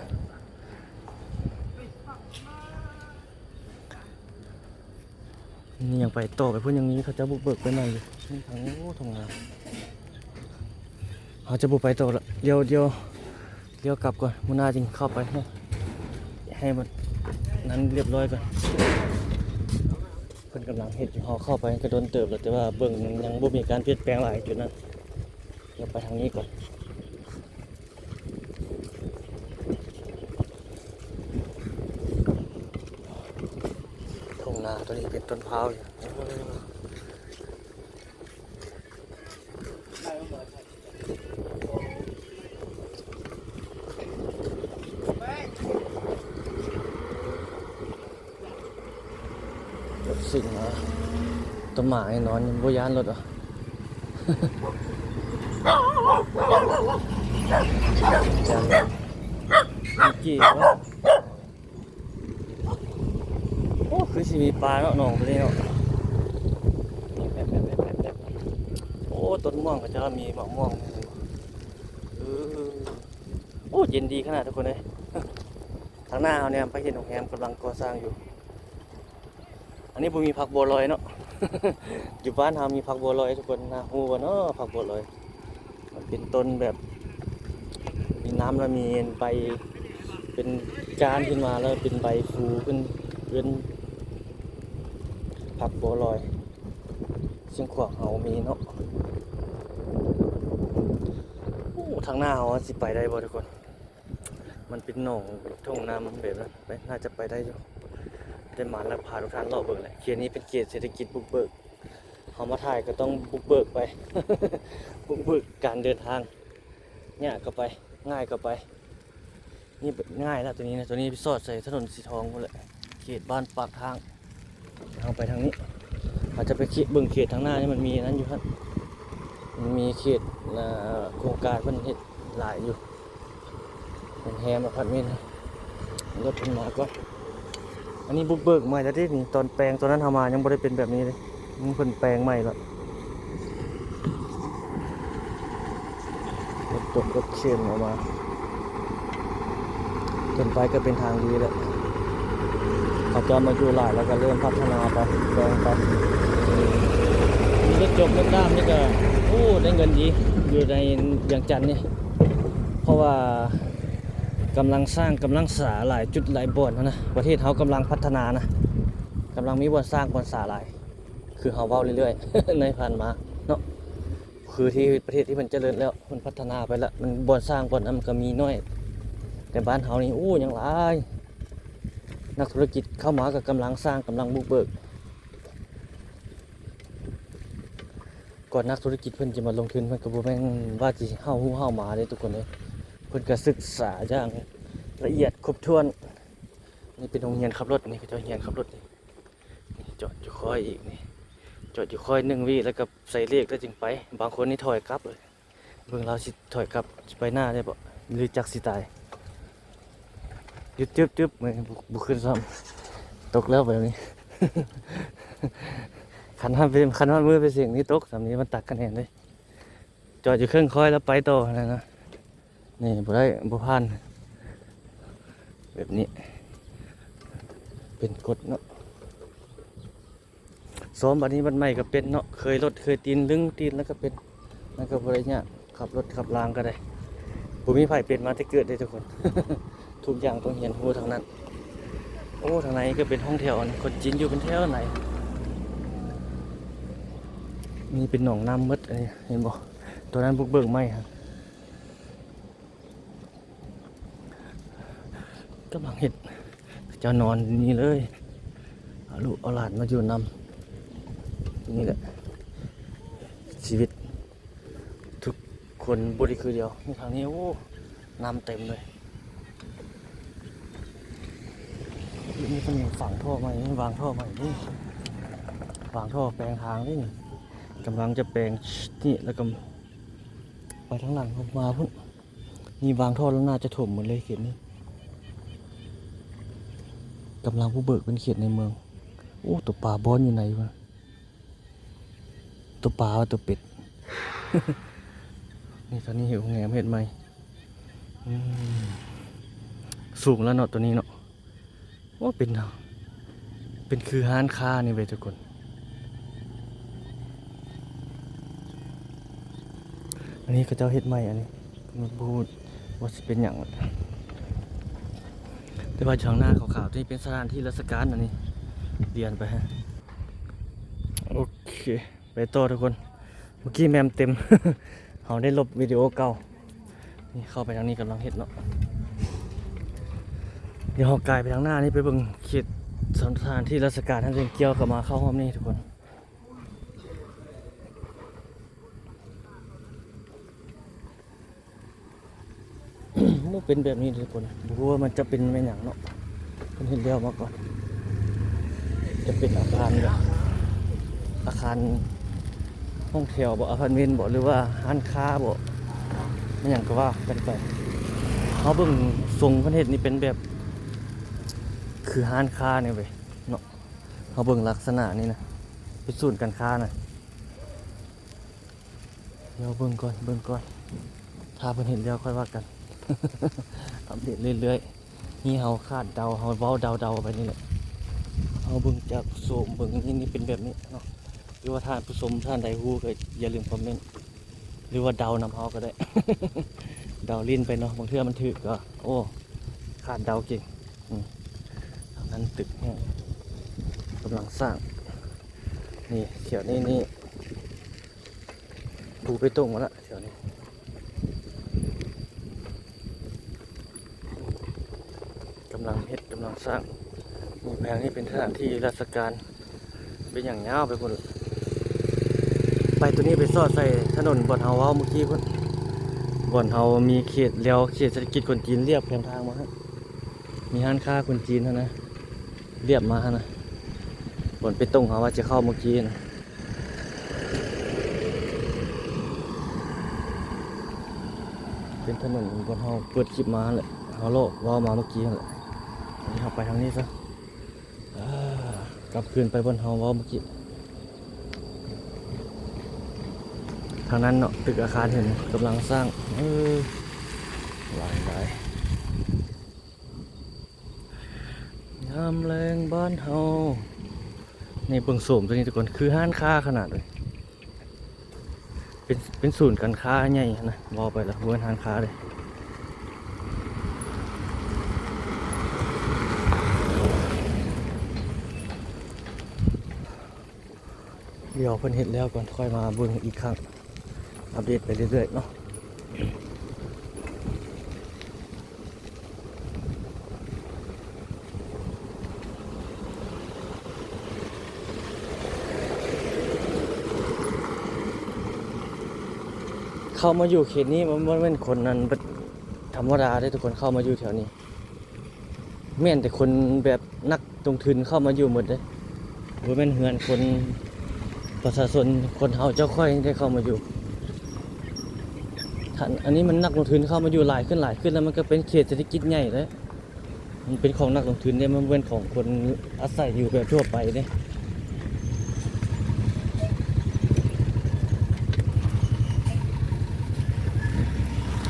นี่ยังไปต่อไปพุ่นอย่างนี้เขาจะบุกเบิกไปในอยู่นี่ทางทางงานเขาจะบุกไปต่อละเดี๋ยวกลับก่อนมุนาจริงเข้าไปให้มันนั้นเรียบร้อยก่อนเพิ่นกำลังเฮ็ดอยู่เขาเข้าไปก็โดนเติบแล้วแต่ว่าเบิ่งยังบ่มีการเปลี่ยนแปลงหลายจุดนั้นเดี๋ยวไปทางนี้ก่อนทุ่งนาตัวนี้เป็นต้นพร้าวอยู่ สึกนะต้นหมาไอ้นอนยังบ่ยานรถอ่ะ จังกี่ว่าโอ้คือสิมีปลาเนาะหนองตัวนี้เนาะแบบโอ้ต้นม่วงก็จะมีมะม่วงเออโอ้เย็นดีขนาดทุกคนเลยทางหน้าเราเนี่ยไปเห็นโรงแรมกำลังก่อสร้างอยู่อันนี้บ่มีผักบัวลอยเนาะ อยู่บ้านเรามีผักบัวลอยทุกคนนะฮู้บ่เนาะผักบัวลอยมันเป็นต้นแบบมีน้ำแล้วมีใบเป็นก้านขึ้นมาแล้วเป็นใบฟูขึ้นเป็นผักบัวลอยซึ่งขวางเฮามีเนาะโอ้ทางหน้าเฮาสิไปได้บ่ทุกคนมันเป็นหนองทุ่งนาแบบนั้นไปน่าจะไปได้อยู่ได้มาแล้วพาทุกท่านเลาะเบิ่งแหละเขตนี้เป็นเขตเศรษฐกิจบุกเบิกเฮามาถ่ายก็ต้องบุกเบิกไป บุกเบิกการเดินทางยากก็ไปง่ายก็ไปนี่ง่ายแล้วตัวนี้นะตัวนี้ไปสอดใส่ถนนสีทองพุ่นแหละเขตบ้านปากทางไปทางนี้อาจจะไปเขตเบิ่งเขตทางหน้านี่มันมีนั้นอยู่ครับมันมีเขตโครงการเพิ่นเฮ็ดหลายอยู่เป็นแฮมอพาร์ตเมนต์รถเพิ่นมาก่อนอันนี้บุกเบิกใหม่แล้วที่นี่ตอนแปลงตอนนั้นทำมายังบ่ได้เป็นแบบนี้เลยมันเพิ่นแปลงใหม่แล้วรถเข็นออกมาจนไปก็เป็นทางดีแล้วเขาจะมาอยู่หลายแล้วก็เริ่มพัฒนาไปแปลงไปนี่ก็จบรถด้ามนี่ก็โอ้ได้เงินดีอยู่ในอย่างจันทร์นี่เพราะว่ากำลังสร้างกำลังสาหลายจุดหลายบ่อนนะประเทศเขากำลังพัฒนานะกำลังมีบ่อนสร้างบ่อนสาหลายคือเขาเว้าเรื่อยๆ ในผ่านมาเนาะคือที่ประเทศที่มันเจริญแล้วมันพัฒนาไปแล้วมันบ่อนสร้างบ่อนนั้นมันก็มีน้อยแต่บ้านเฮานี่โอ้ยังหลายนักธุรกิจเข้ามากับกำลังสร้างกำลังบุกเบิกก่อนนักธุรกิจเพิ่นจะมาลงทุนเพิ่นก็บ่แม่นว่าสิเฮาฮู้เฮามาเด้ทุกคนเด้เพิ่นก็ศึกษาอย่างละเอียดครบถ้วนนี่เป็นโรงเรียนขับรถนี่คือเจ้าเรียนขับรถนี่จอดอยู่ค่อยอีกนี่จอดอยู่ค่อย1วิแล้วก็ใส่เลขแล้วจึงไปบางคนนี่ถอยกลับเลยเบิ่งเราสิถอยกลับสิไปหน้าได้บ่หรือจักสิตายจึ๊บๆบ่ขึ้นซ้ำตกแล้วแบบนี้ คันหันมือไปเสียงนี้ตกสำนี้มันตักกันเห็นเลยจอดอยู่เครื่องค่อยแล้วไปต่อนะนี่บ่ได้บ่ผ่านแบบนี้เป็นกฎเนาะซ้อมบัดนี้บัดใหม่ก็เป็นเนาะเคยรถเคยตีนลึงตีนแล้วก็เป็นนั่นก็บ่ได้ยากขับรถขับรางก็ได้บ่มีไผเป็นมาแต่เกิดได้ทุกคน ทุกอย่างต้องเรียนรู้ทางนั้นโอ้ทางไหนก็เป็นห้องแถวนะคนจีนอยู่เป็นแถวไหนนี่เป็นหนองน้ำมืดอันนี้เห็นบ่ตัวนั้นบุกเบิกไหมครับกำลังเห็ดจะนอนนี่เลยเอาลูกเอาหลานมาอยู่นำนี่แหละชีวิตทุกคนบริคือเดียวนี่ทางนี้โอ้น้ำเต็มเลยนี่เป็นฝังท่อใหม่วางท่อใหม่นี่วางท่อแปลงทางนี่กำลังจะแปลงนี่แล้วก็ไปทางหลังออกมาพุ่นนี่วางท่อแล้วน่าจะถมหมดเลยเขตนี้กำลังผู้เบิกเป็นเขตในเมืองโอ้ตัวปลาบอนอยู่ไหนวะตัวปลาตัวเป็ด นี่ตอนนี้หิวแงมเห็ดไหมสูงแล้วเนาะตัวนี้เนาะว่าเป็นคือห้านค้านี่เว้ยทุกคนอันนี้ก็เจ้าเห็ดใหม่อันนี้มันพูดว่าจะเป็นอย่างแต่ว่าช่องหน้าขาวๆที่เป็นสถานที่ราชการอันนี้เรียนไปฮะโอเคไปต่อทุกคนเมื่อกี้แมมเต็ม เขาได้ลบวิดีโอเก่านี่เข้าไปทางนี้กำลังเห็ดเนาะเดี๋ยวเรากลายไปทางหน้านี่ไปเบิ่งเขตสถานที่ราชการท่านเรียนเกี่ยวกับมาเข้าห้องนี่ทุกคนมันเป็นแบบนี้ทุกคนรู้ว่ามันจะเป็นไม่หนังเนาะคนเห็นเดียวมาก่อน จะเป็นอาคารแบบอาคารห้องแถวบ่อพาร์ตเมนต์บ่หรือว่าร้านค้าบ่ไม่อย่างก็ว่ากันไปเขาเบิ่งทรงประเทศนี้เป็นแบบคือร้านค้าเนี่ยเว้ยเนาะเขาเบิ่งลักษณะนี้นะเป็นศูนย์การค้านะเดี๋ยวเบิ่งก่อนถ้าเพิ่นเห็นแล้วค่อยว่ากัน อัปเดตเรื่อยๆนี่เฮาคาดเดาเฮาเว้าเดาไปนี่แหละเฮาเบิ่งจากโสมเบิ่งนี่เป็นแบบนี้เนาะหรือว่าท่านผู้ชมท่านใดฮู้ก็อย่าลืมคอมเมนต์หรือว่าเดานำเฮาก็ได้ เดาลิ้นไปเนาะบางเทื่อมันถูกก็โอ้คาดเดาเก่งทางนั้นตึกเนี่ยกำลังสร้างนี่เขียวนี่ปูไปตรงมาแล้วเขียวนี้กำลังสร้างมีแพงนี่เป็นสถานที่ราชการเป็นอย่างยาวไปหมดไปตัวนี้ไปซอดใส่ถนนบ่อนเฮาเว้าเมื่อกี้พุ่นบ่อนเฮามีเขตแล้วเขตเศรษฐกิจคนจีนเรียบแคมทางมาฮะมีห้านค้าคนจีนเท่านะเรียบมาฮะนะบ่อนไปตรงเฮาว่าจะเข้าเมื่อกี้นะเป็นถนนบ่อนเฮาเปิดคลิปมาแหละเฮาโลกว่ามาเมื่อกี้แหละอันนี้เฮาไปทางนี้ซะกลับคืนไปบนเฮาว่าเมื่อกี้ทางนั้นเนาะตึกอาคารเห็นกำลังสร้างหลายยามแรงบ้านเฮาในเบิ่งโสมตัวนี้ทุกคนคือห้านค้าขนาดเลยเป็นศูนย์การค้าใหญ่นะวอไปแล้วเว้นห้านค้าเลยเดี๋ยวเพิ่นเห็นแล้วก่อนค่อยมาเบิ่งอีกครั้งอัปเดตไปเรื่อยๆเนาะเข้ามาอยู่เขตนี้มันเป็นคนนั้นธรรมดาได้ทุกคนเข้ามาอยู่แถวนี้แม่นแต่คนแบบนักลงทุนเข้ามาอยู่หมดเลยบ่แม่นเฮือนคนประชาชนคนเฮาเจ้าค่อยได้เข้ามาอยู่อันนี้มันนักลงทุนเข้ามาอยู่หลายขึ้นแล้วมันก็เป็นเขตเศรษฐกิจใหญ่แล้วมันเป็นของนักลงทุนเนี่ยมันเป็นของคนอาศัยอยู่แบบทั่วไปเนี่ย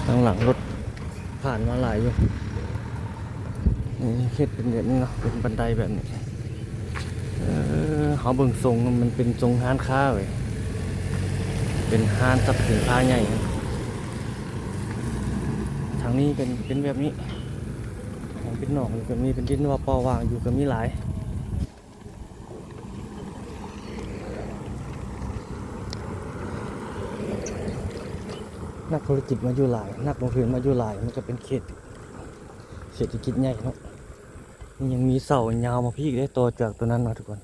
ทางหลังรถผ่านมาหลายอยู่นี่เขตเป็นแบบนี้เนาะเป็นบันไดแบบนี้เขาเบิ่งทรงมันเป็นทรงห้านค้าเว้ยเป็นห้านทรัพย์สินค้าใหญ่ทางนี้เป็นแบบนี้เป็นหนองอยู่ก็มีเป็นดินว่าปอวางอยู่ก็มีหลายนักธุรกิจมาอยู่หลายนักลงทุนมาอยู่หลายมันก็เป็นเขตเศรษฐกิจใหญ่เนาะมันยังมีเสายาวมาพี่ได้ต่อจากตัวนั้นมาทุกคน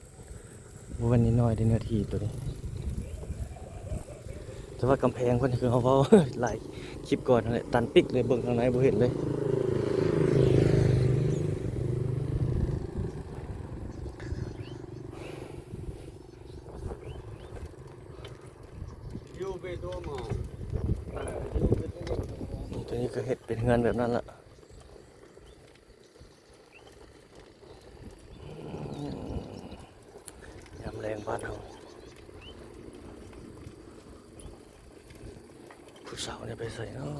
วันนี้น้อยได้เนื้อที่ตัวนี้แต่ว่ากำแพงเพิ่นคือเขาหลายคลิปก่อนนั่นแหละตันปิกเลยเบิ่งทางไหนบ่เห็นเลยตัวนี้ก็เห็ดเป็นเงินแบบนั้นละยามแรงบ้านเราผู้สาวเนี่ยไปใส่เนาะ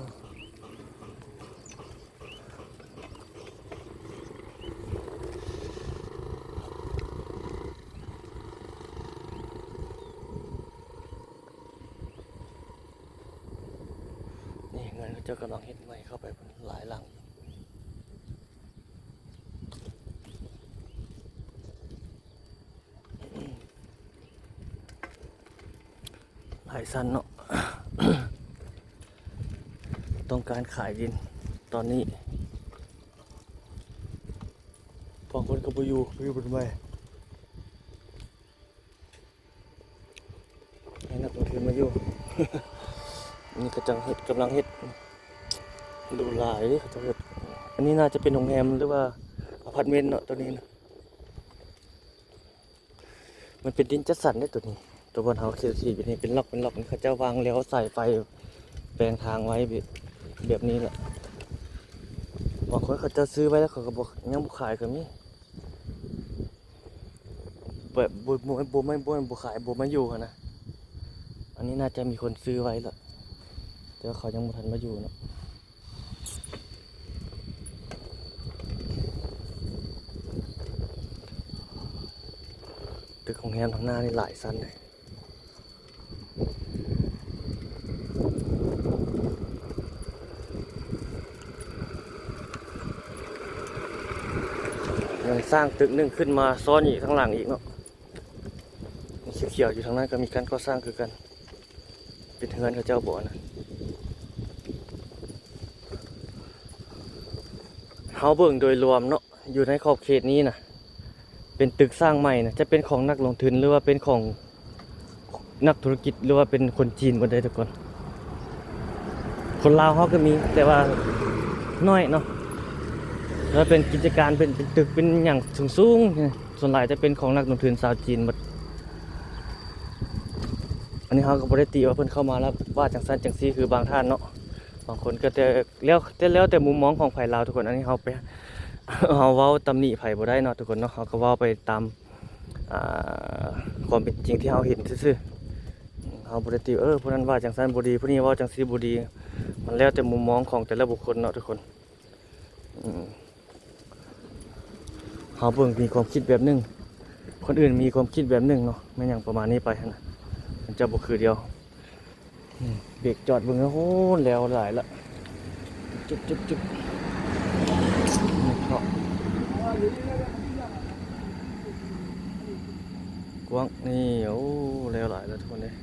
นี่เงินเขาเจ้ากำลังเห็ดใหม่เข้าไปหลายหลังหลายสั้นเนาะ ต้องการขายดินตอนนี้พอคนก็ไปอยู่บนไม้ให้นักลงทุนมาอยู่ นี่กำลังเฮ็ดดูหลายเขาจะเฮ็ดอันนี้น่าจะเป็นโรงแรมหรือว่าอพาร์ตเมนต์เนาะตัวนี้นะ มันเป็นดินจัดสรรได้ตัวนี้ตัวบนเฮาเขียวสีแบบนี้เป็นล็อกเป็นล็อกเขาจะวางแล้วใส่ไฟแปลงทางไว้แบบนี้แหละบางคนเขาจะซื้อไว้แล้วเขาก็บอกยังบ่ขายก็มีแบบบ่ขายบ่มาอยู่นะอันนี้น่าจะมีคนซื้อไว้แล้วแต่ว่าเขายังบ่ทันมาอยู่เนาะตึกของแฮมทางหน้านี่หลายชั้นเลยยังสร้างตึกหนึ่งขึ้นมาซ้อนอีกข้างหลังอีกเนาะเขียวๆอยู่ทางนั้นก็มีการก่อสร้างคือกันเป็นเฮือนเขาเจ้าบ่อนะเฮาเบิ่งโดยรวมเนาะอยู่ในขอบเขตนี้นะเป็นตึกสร้างใหม่นะจะเป็นของนักลงทุนหรือว่าเป็นของนักธุรกิจหรือว่าเป็นคนจีนหมดเลยทุกคนคนลาวเขาก็มีแต่ว่าน้อยเนาะแล้วเป็นกิจการเป็นตึกเป็นอย่างสูงๆส่วนใหญ่จะเป็นของนักลงทุนชาวจีนหมดอันนี้เขาก็บ่ได้ตีว่าเพิ่นเข้ามาแล้วว่าจังซั่นจังซี่คือบางท่านเนาะบางคนก็แต่มุมมองของไผลาวทุกคนอันนี้เฮาไปเฮาเว้าตำหนิไผบ่ได้เนาะทุกคนเนาะเฮาก็เว้าไปตามความเป็นจริงที่เฮาเห็นซื่อๆเฮาบ่ได้ตีผู้นั้นว่าจังซั่นบ่ดีผู้นี้เว้าจังซี่บ่ดีมันแล้วแต่มุมมองของแต่ละบุคคลเนาะทุกคนเฮาเบิ่งมีความคิดแบบนึงคนอื่นมีความคิดแบบนึงเนาะแม่นหยังประมาณนี้ไปหั่นน่ะมันจะบ่คือเดียวเบรกจอดเบิ่งโอ้แล้วหลายละจุ๊บนี่เนาะกว้างนี่โอ้แล้วหลายแล้วทุกคนเลย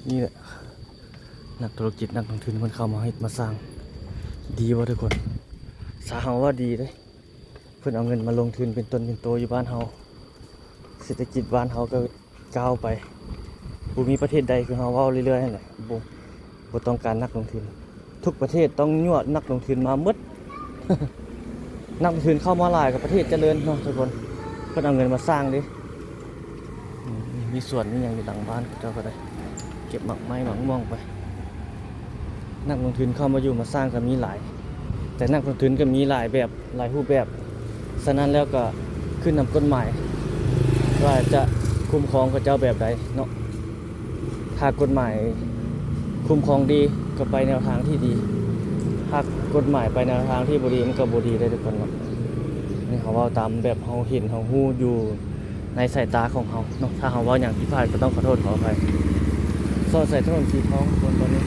นี่แหละนักธุรกิจนักลงทุนมันเข้ามาให้มาสร้างดีวะทุกคนสาเฮาว่าดีเลยเพิ่นเอาเงินมาลงทุนเป็นต้นเป็นโตอยู่บ้านเฮาเศรษฐกิจบ้านเฮาก็ก้าวไปบ่มีประเทศใดคือเฮาเว้าเรื่อยๆนั่นแหละบ่ต้องการนักลงทุนทุกประเทศต้องยั่วนักลงทุนมาหมด นักลงทุนเข้ามาหลายกับประเทศเจริญเนาะทุกคนเพิ่นเอาเงินมาสร้างดิมีสวนมีหยังอยู่หลังบ้านเจ้าก็ได้เก็บหมักไม้หมักม่วงไปนักลงทุนเข้ามาอยู่มาสร้างก็มีหลายแต่นักลงทุนก็มีหลายแบบหลายรูปแบบฉะนั้นแล้วก็ขึ้นนำกฎหมายว่าจะคุ้มครองกับเจ้าแบบใดเนาะถ้ากฎหมายคุ้มครองดีก็ไปแนวทางที่ดีถ้ากฎหมายไปแนวทางที่บ่ดีมันก็บ่ดีได้ทุกคนเนาะนี่เขาเว้าตามแบบเฮาเห็นเฮาฮู้อยู่ในสายตาของเฮาเนาะถ้าเฮาเว้าหยังผิดพลาดก็ต้องขอโทษขออภัยซอยใส่ถนนสีทองคนตอนนี้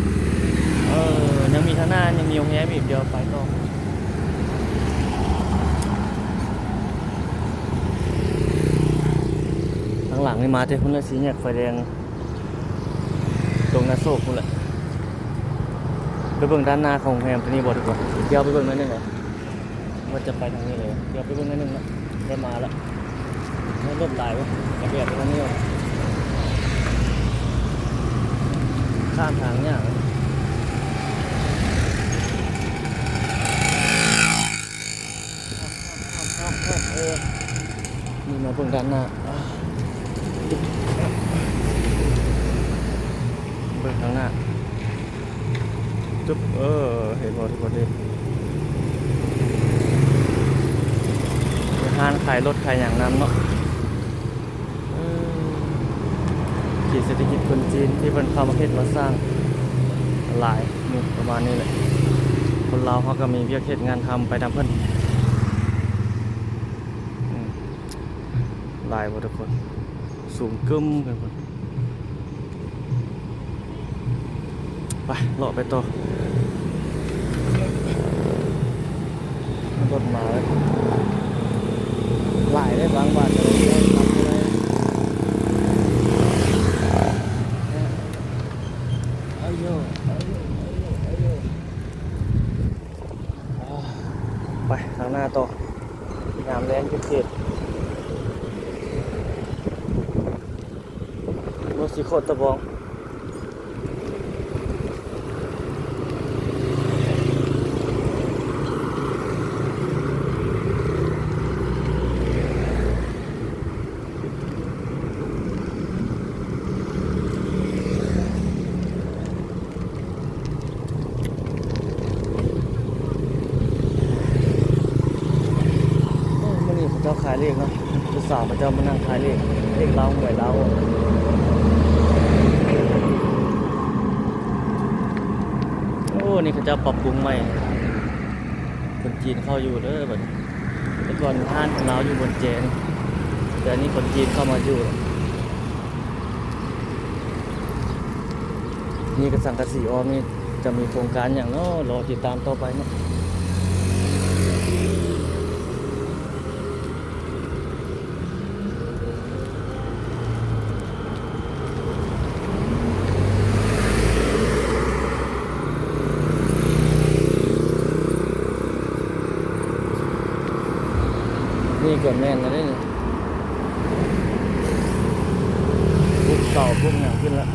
ยังมีทางหน้ายังมีโรงแรมอีกเดียวไปต่อทางหลังนี่มาแต่พุ่นละสีแยกไฟแดงตรงนาโศกพุ่นละไปเบิ่งด้านหน้าของโรงแรมตัวนี้บ่ดีกว่าเดี๋ยวไปเบิ่งนั่นนึงเลยว่าจะไปทางนี้เลยเดี๋ยวไปเบิ่งนั่นนึงนะได้มาแล้วไม่รถหลายวะกระเบียดไปทางนี้ข้ามทางเนี่ยนี่มาเบิ่งด้านหน้าเบิ่งทางหน้าจุ๊บเห็นหมดทุกคนเลยร้านขายรถขายอย่างนั้นเนาะขีดเศรษฐกิจคนจีนที่เป็นเข้ามาเฮ็ดมาสร้างหลายนี่ประมาณนี้แหละคนลาวเขาก็มีเวียกเฮ็ดงานทำไปตามเพิ่นหลายหมดทุกคนสูงกึ้มกันหมดไปเลาะไปต่อรถมาเลยหลายได้บางบาทเลยทำอะไรไปทางหน้าต่องามแรงเขตรถสีโคตรตะบอง ขายเลขเนาะผู้สาวพระเจ้ามานั่งขายเลขเลขเล้าหวยเล้าโอ้นี่เขาจะปรับปรุงใหม่คนจีนเข้าอยู่เด้อบัดแต่ก่อนห้านของเราอยู่บนเจนแต่อันนี้คนจีนเข้ามาอยู่นี่กระสังกะสีออมนี่จะมีโครงการอย่างเนาะรอติดตามต่อไปเนาะนี่ก็แม่นแล้วนี่พวกเก่าพวกหนังขึ้นแล้ว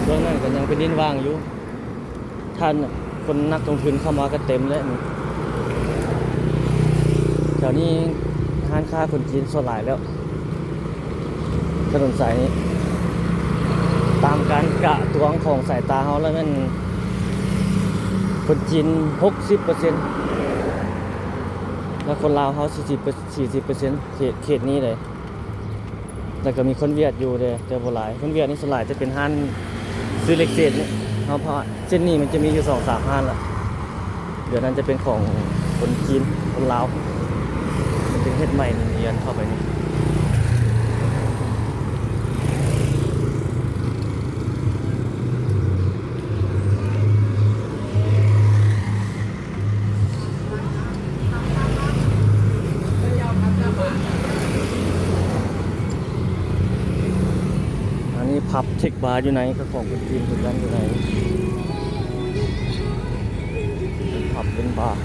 เรื่องนั้นก็ยังเป็นดินว่างอยู่ท่านคนนักลงทุนเข้ามาก็เต็มแล้วนี่แถวนี้ห้างค้าคนจีนส่วนหลายแล้วถนนสายนี้ตามการกะตวงของสายตาเขาแล้วมันคนจีน 60% แล้วคนลาวเขา40% เขตนี้เลยแล้วก็มีคนเวียดอยู่เลยแต่บ่หลายคนเวียดนี่ส่วนหลายจะเป็นห้านซื้อเล็กเศษนี่เพราะเส้นนี้มันจะมีอยู่ 2-3 ห้านละเดี๋ยวนั้นจะเป็นของคนจีนคนลาวมันเป็นเฮ็ดใหม่เรียนเข้าไปนี่ผับเช็คบาร์อยู่ไหนก็ของคนจีนคนนั้นอยู่ไหนเป็นผับเป็นบาร์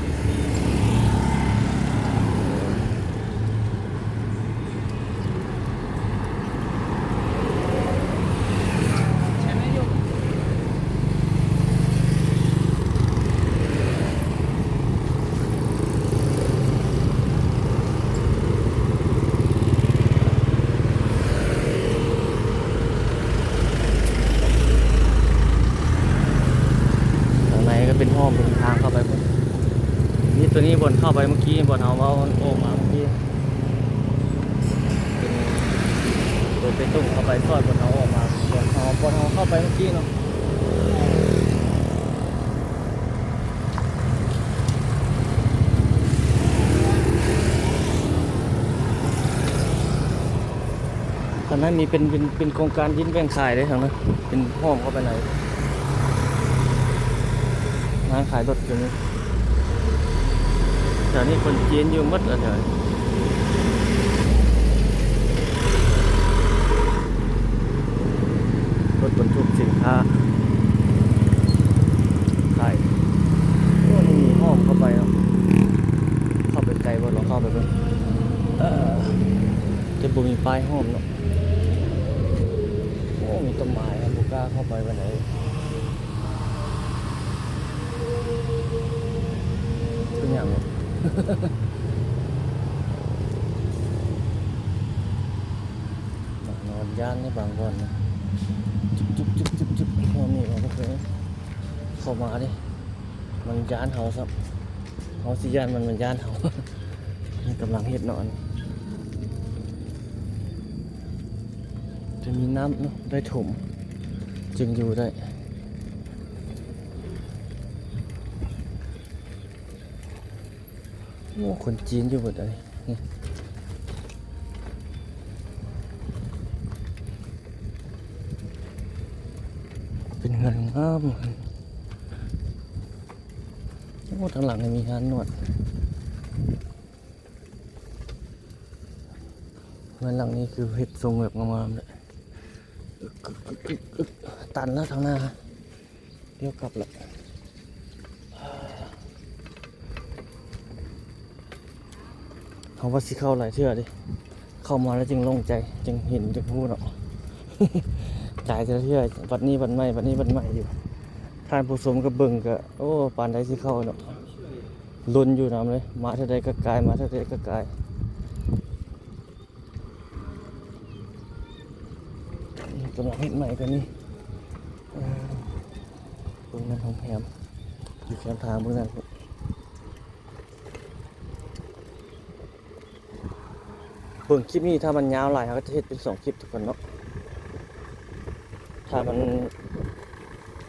เป็นห้องเป็นทางเข้าไปนี่ตัวนี้บนเข้าไปเมื่อกี้บนเอาโอ่งมาเมื่อกี้เป็นตุ้งเข้าไปซอยบนเอาออกมาบนเอาเข้าไปเมื่อกี้เนาะตอนนั้นมีเป็นโครงการยิ้นแบ่งขายได้ทั้งนั้นเป็นห้องเข้าไปไหนร้านขายรถอยู่นี่แถวนี้คนจีนอยู่มัดเลยรถบรรทุกสินค้าขายโอ้นี่มีห้องเข้าไปเนาะเข้าไปไกลบ่เราเข้าไปเพิ่นจะบ่มีป้ายห้องเนาะโอ้มีต้นไม้บ่กล้าเข้าไปวันไหนเป็นอย่างนี้นอนย่านในบางวันนะจุ๊บพอนี่เราก็เคยเข้ามาดิมันย่านเขาซับเขาสิย่านมันย่านเขากำลังเฮ็ดนอนจะมีน้ำเนาะได้ถมจึงอยู่ได้โอ้คนจีนอยู่หมดเลยนี่เป็นเงินงามโอ้ทางหลังมีงานนวดเงินหลังนี้คือเห็ดทรงแบบงามๆเลยตันแล้วทางหน้าเดี๋ยวกลับละเขาว่าสิเข้าหลายเชื่อดิเข้ามาแล้วจึงโล่งใจจึงเห็นจึงพูดเนาะจ่ายเชื่อวันนี้วันใหม่อยู่ท่านผู้ชมก็เบิ่งก็โอ้ปานใดสิเข้าเนาะลุ้นอยู่น้ำเลยมาเท่าใดก็กายมาเท่าใดก็กายกำลังเฮ็ดใหม่กันนี่ตรงนั้นของแถม อยู่แคมทางเมื่อนั้นเบิ่งคลิปนี้ถ้ามันยาวหลายเขาก็จะเฮ็ดเป็น2 คลิปทุกคนเนาะถ้ามัน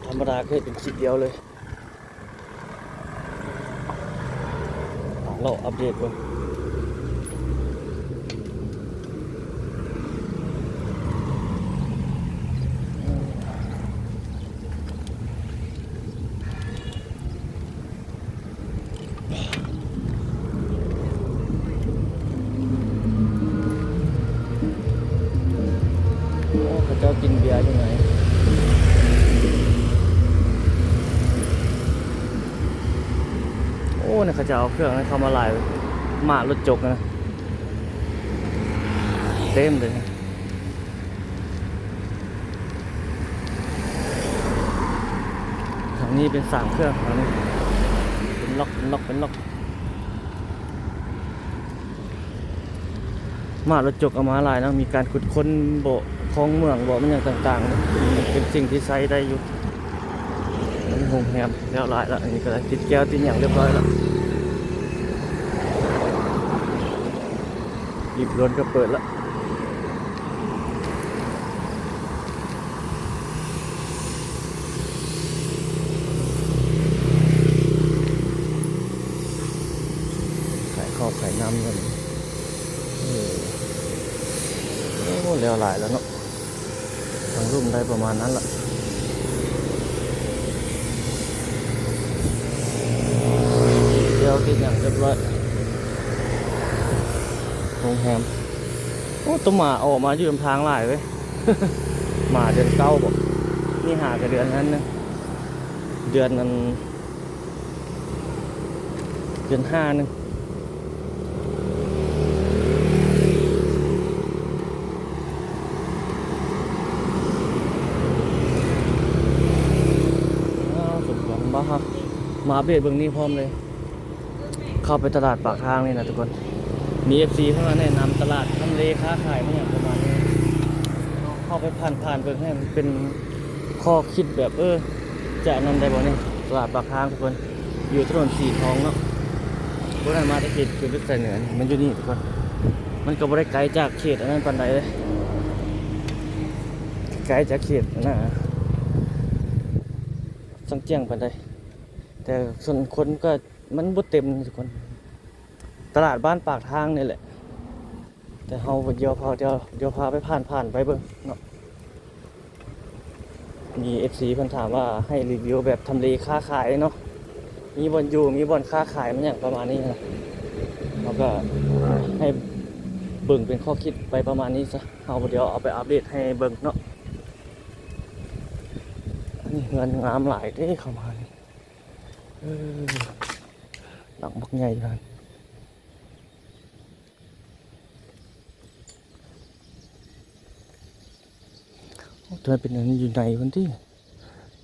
ธรรมดาก็เฮ็ดเป็นคลิปเดียวเลยเราอัปเดตเบิ่งพระเจ้ากินเบียร์ยังไงโอ้เนี่ยเขาจะเอาเครื่องนั้นเข้ามาลายมารถจกนะเต็มเลยนะทางนี้เป็น3 เครื่องทางนี้เป็นล็อกมารถจกเอามาลายนะมีการขุดค้นโบะคลองเมืองโบะมันอย่างต่างๆนะเป็นสิ่งที่ใช้ได้อยู่มันโฮมแฮมแล้วลายแล้วอันนี้ก็ได้ติดแก้วติดอย่างเรียบร้อยแล้วหยิบรถก็เปิดแล้วขายข้าวขายน้ำเงินโอ้แล้วหลายแล้วเนาะทางรุ่มได้ประมาณนั้นละเดี๋ยวกินอย่างเรียบร้อยโรงแรมโอ้ตัวหมาออกมาอยู่ลำทางหลายเว้ย หมาเดือน9บอกนี่หากับเดือนนั้นนะเดือนนั้นเดือน5นึงสมหวังบ้าครับมาเบียดเบื้องนี้พร้อมเลยเข้าไปตลาดปากทางนี่นะทุกคนมี FC เข้ามาแนะนำตลาดทำเลค้าขายเนี่ยประมาณนี้เข้าไปผ่านเบิ่งให้มันเป็นข้อคิดแบบจะนำได้บ่เนี่ยตลาดปากทางทุกคนอยู่ถนนสีทองเนาะพวกนั้นมาตะเกียบคือลึกใส่เหนือมันอยู่นี่ทุกคนมันก็บ่ได้ไกลจากเขตอันนั้นปานใดเลยไกลจากเขตนะสังเจียงปานใดแต่ส่วนคนก็มันบ่เต็มทุกคนตลาดบ้านปากทางนี่แหละแต่เฮาเดี๋ยวพาไปผ่านไปเบิ่งเนาะมี FC เพิ่นถามว่าให้รีวิวแบบทำเลค้าขายเนาะมีบ่อนอยู่มีบ่อนค้าขายมันอย่างประมาณนี้นะเราก็ให้เบิ่งเป็นข้อคิดไปประมาณนี้ซะเอาเดี๋ยวเอาไปอัปเดตให้เบิ่งเนาะอันนี้เงินงามหลายเด้เข้ามานี่หลังบักใหญ่จังตัวนั้นเป็นอันนี้อยู่ในพื้นที่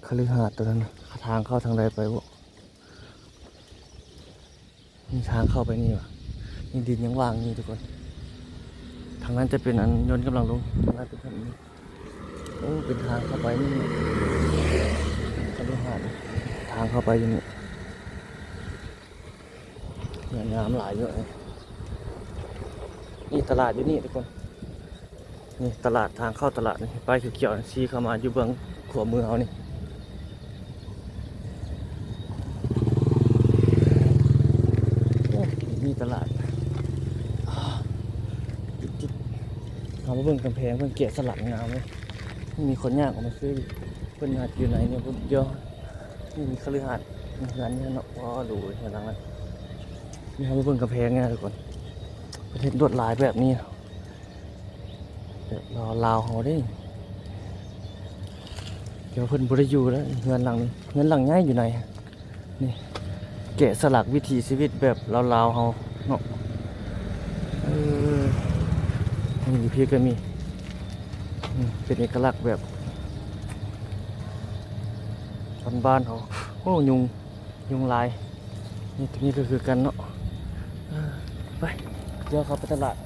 คฤหาสน์ตัวนั้นทางเข้าทางใดไปบ่มีทางเข้าไปนี่วะนี่ดินยังว่างนี่ทุกคนทางนั้นจะเป็นอันยนต์กำลังลงทางนั้นเป็นทางนี้โอ้เป็นทางเข้าไปนี่คฤหาสน์ทางเข้าไปอยู่นี่งามหลายเยอะเลยนี่ตลาดอยู่นี่ทุกคนนี่ตลาดทางเข้าตลาดนี่ป้ายเขียวๆชี้เข้ามาอยู่เบื้องขวามือเขานี่มีตลาดเขามาเบื้องกำแพงเบื้องเกศสลักงามเลยมีคนยากออกมาซื้อเพื่อนหาดอยู่ไหนเนี่ยเดียวนี่มีคฤหาสน์งานนี้เนาะว้าดูเห็นหลังนั้นนี่เขามาเบื้องกำแพงไงทุกคนประเทศลวดลายแบบนี้ลาวเขาได้เดี๋ยวเพิ่นบ่ได้อยู่แล้วเงินหลังนี้เงินหลังง่ายอยู่ไหนนี่แกะสลักวิถีชีวิตแบบลาวเขาเนาะนี่พี่ก็มีเป็นเอกลักษณ์แบบบ้านๆเขาโอ้ยุงลายนี่ตรงนี้ก็คือกันเนาะไปเดี๋ยวเขาไปตลาด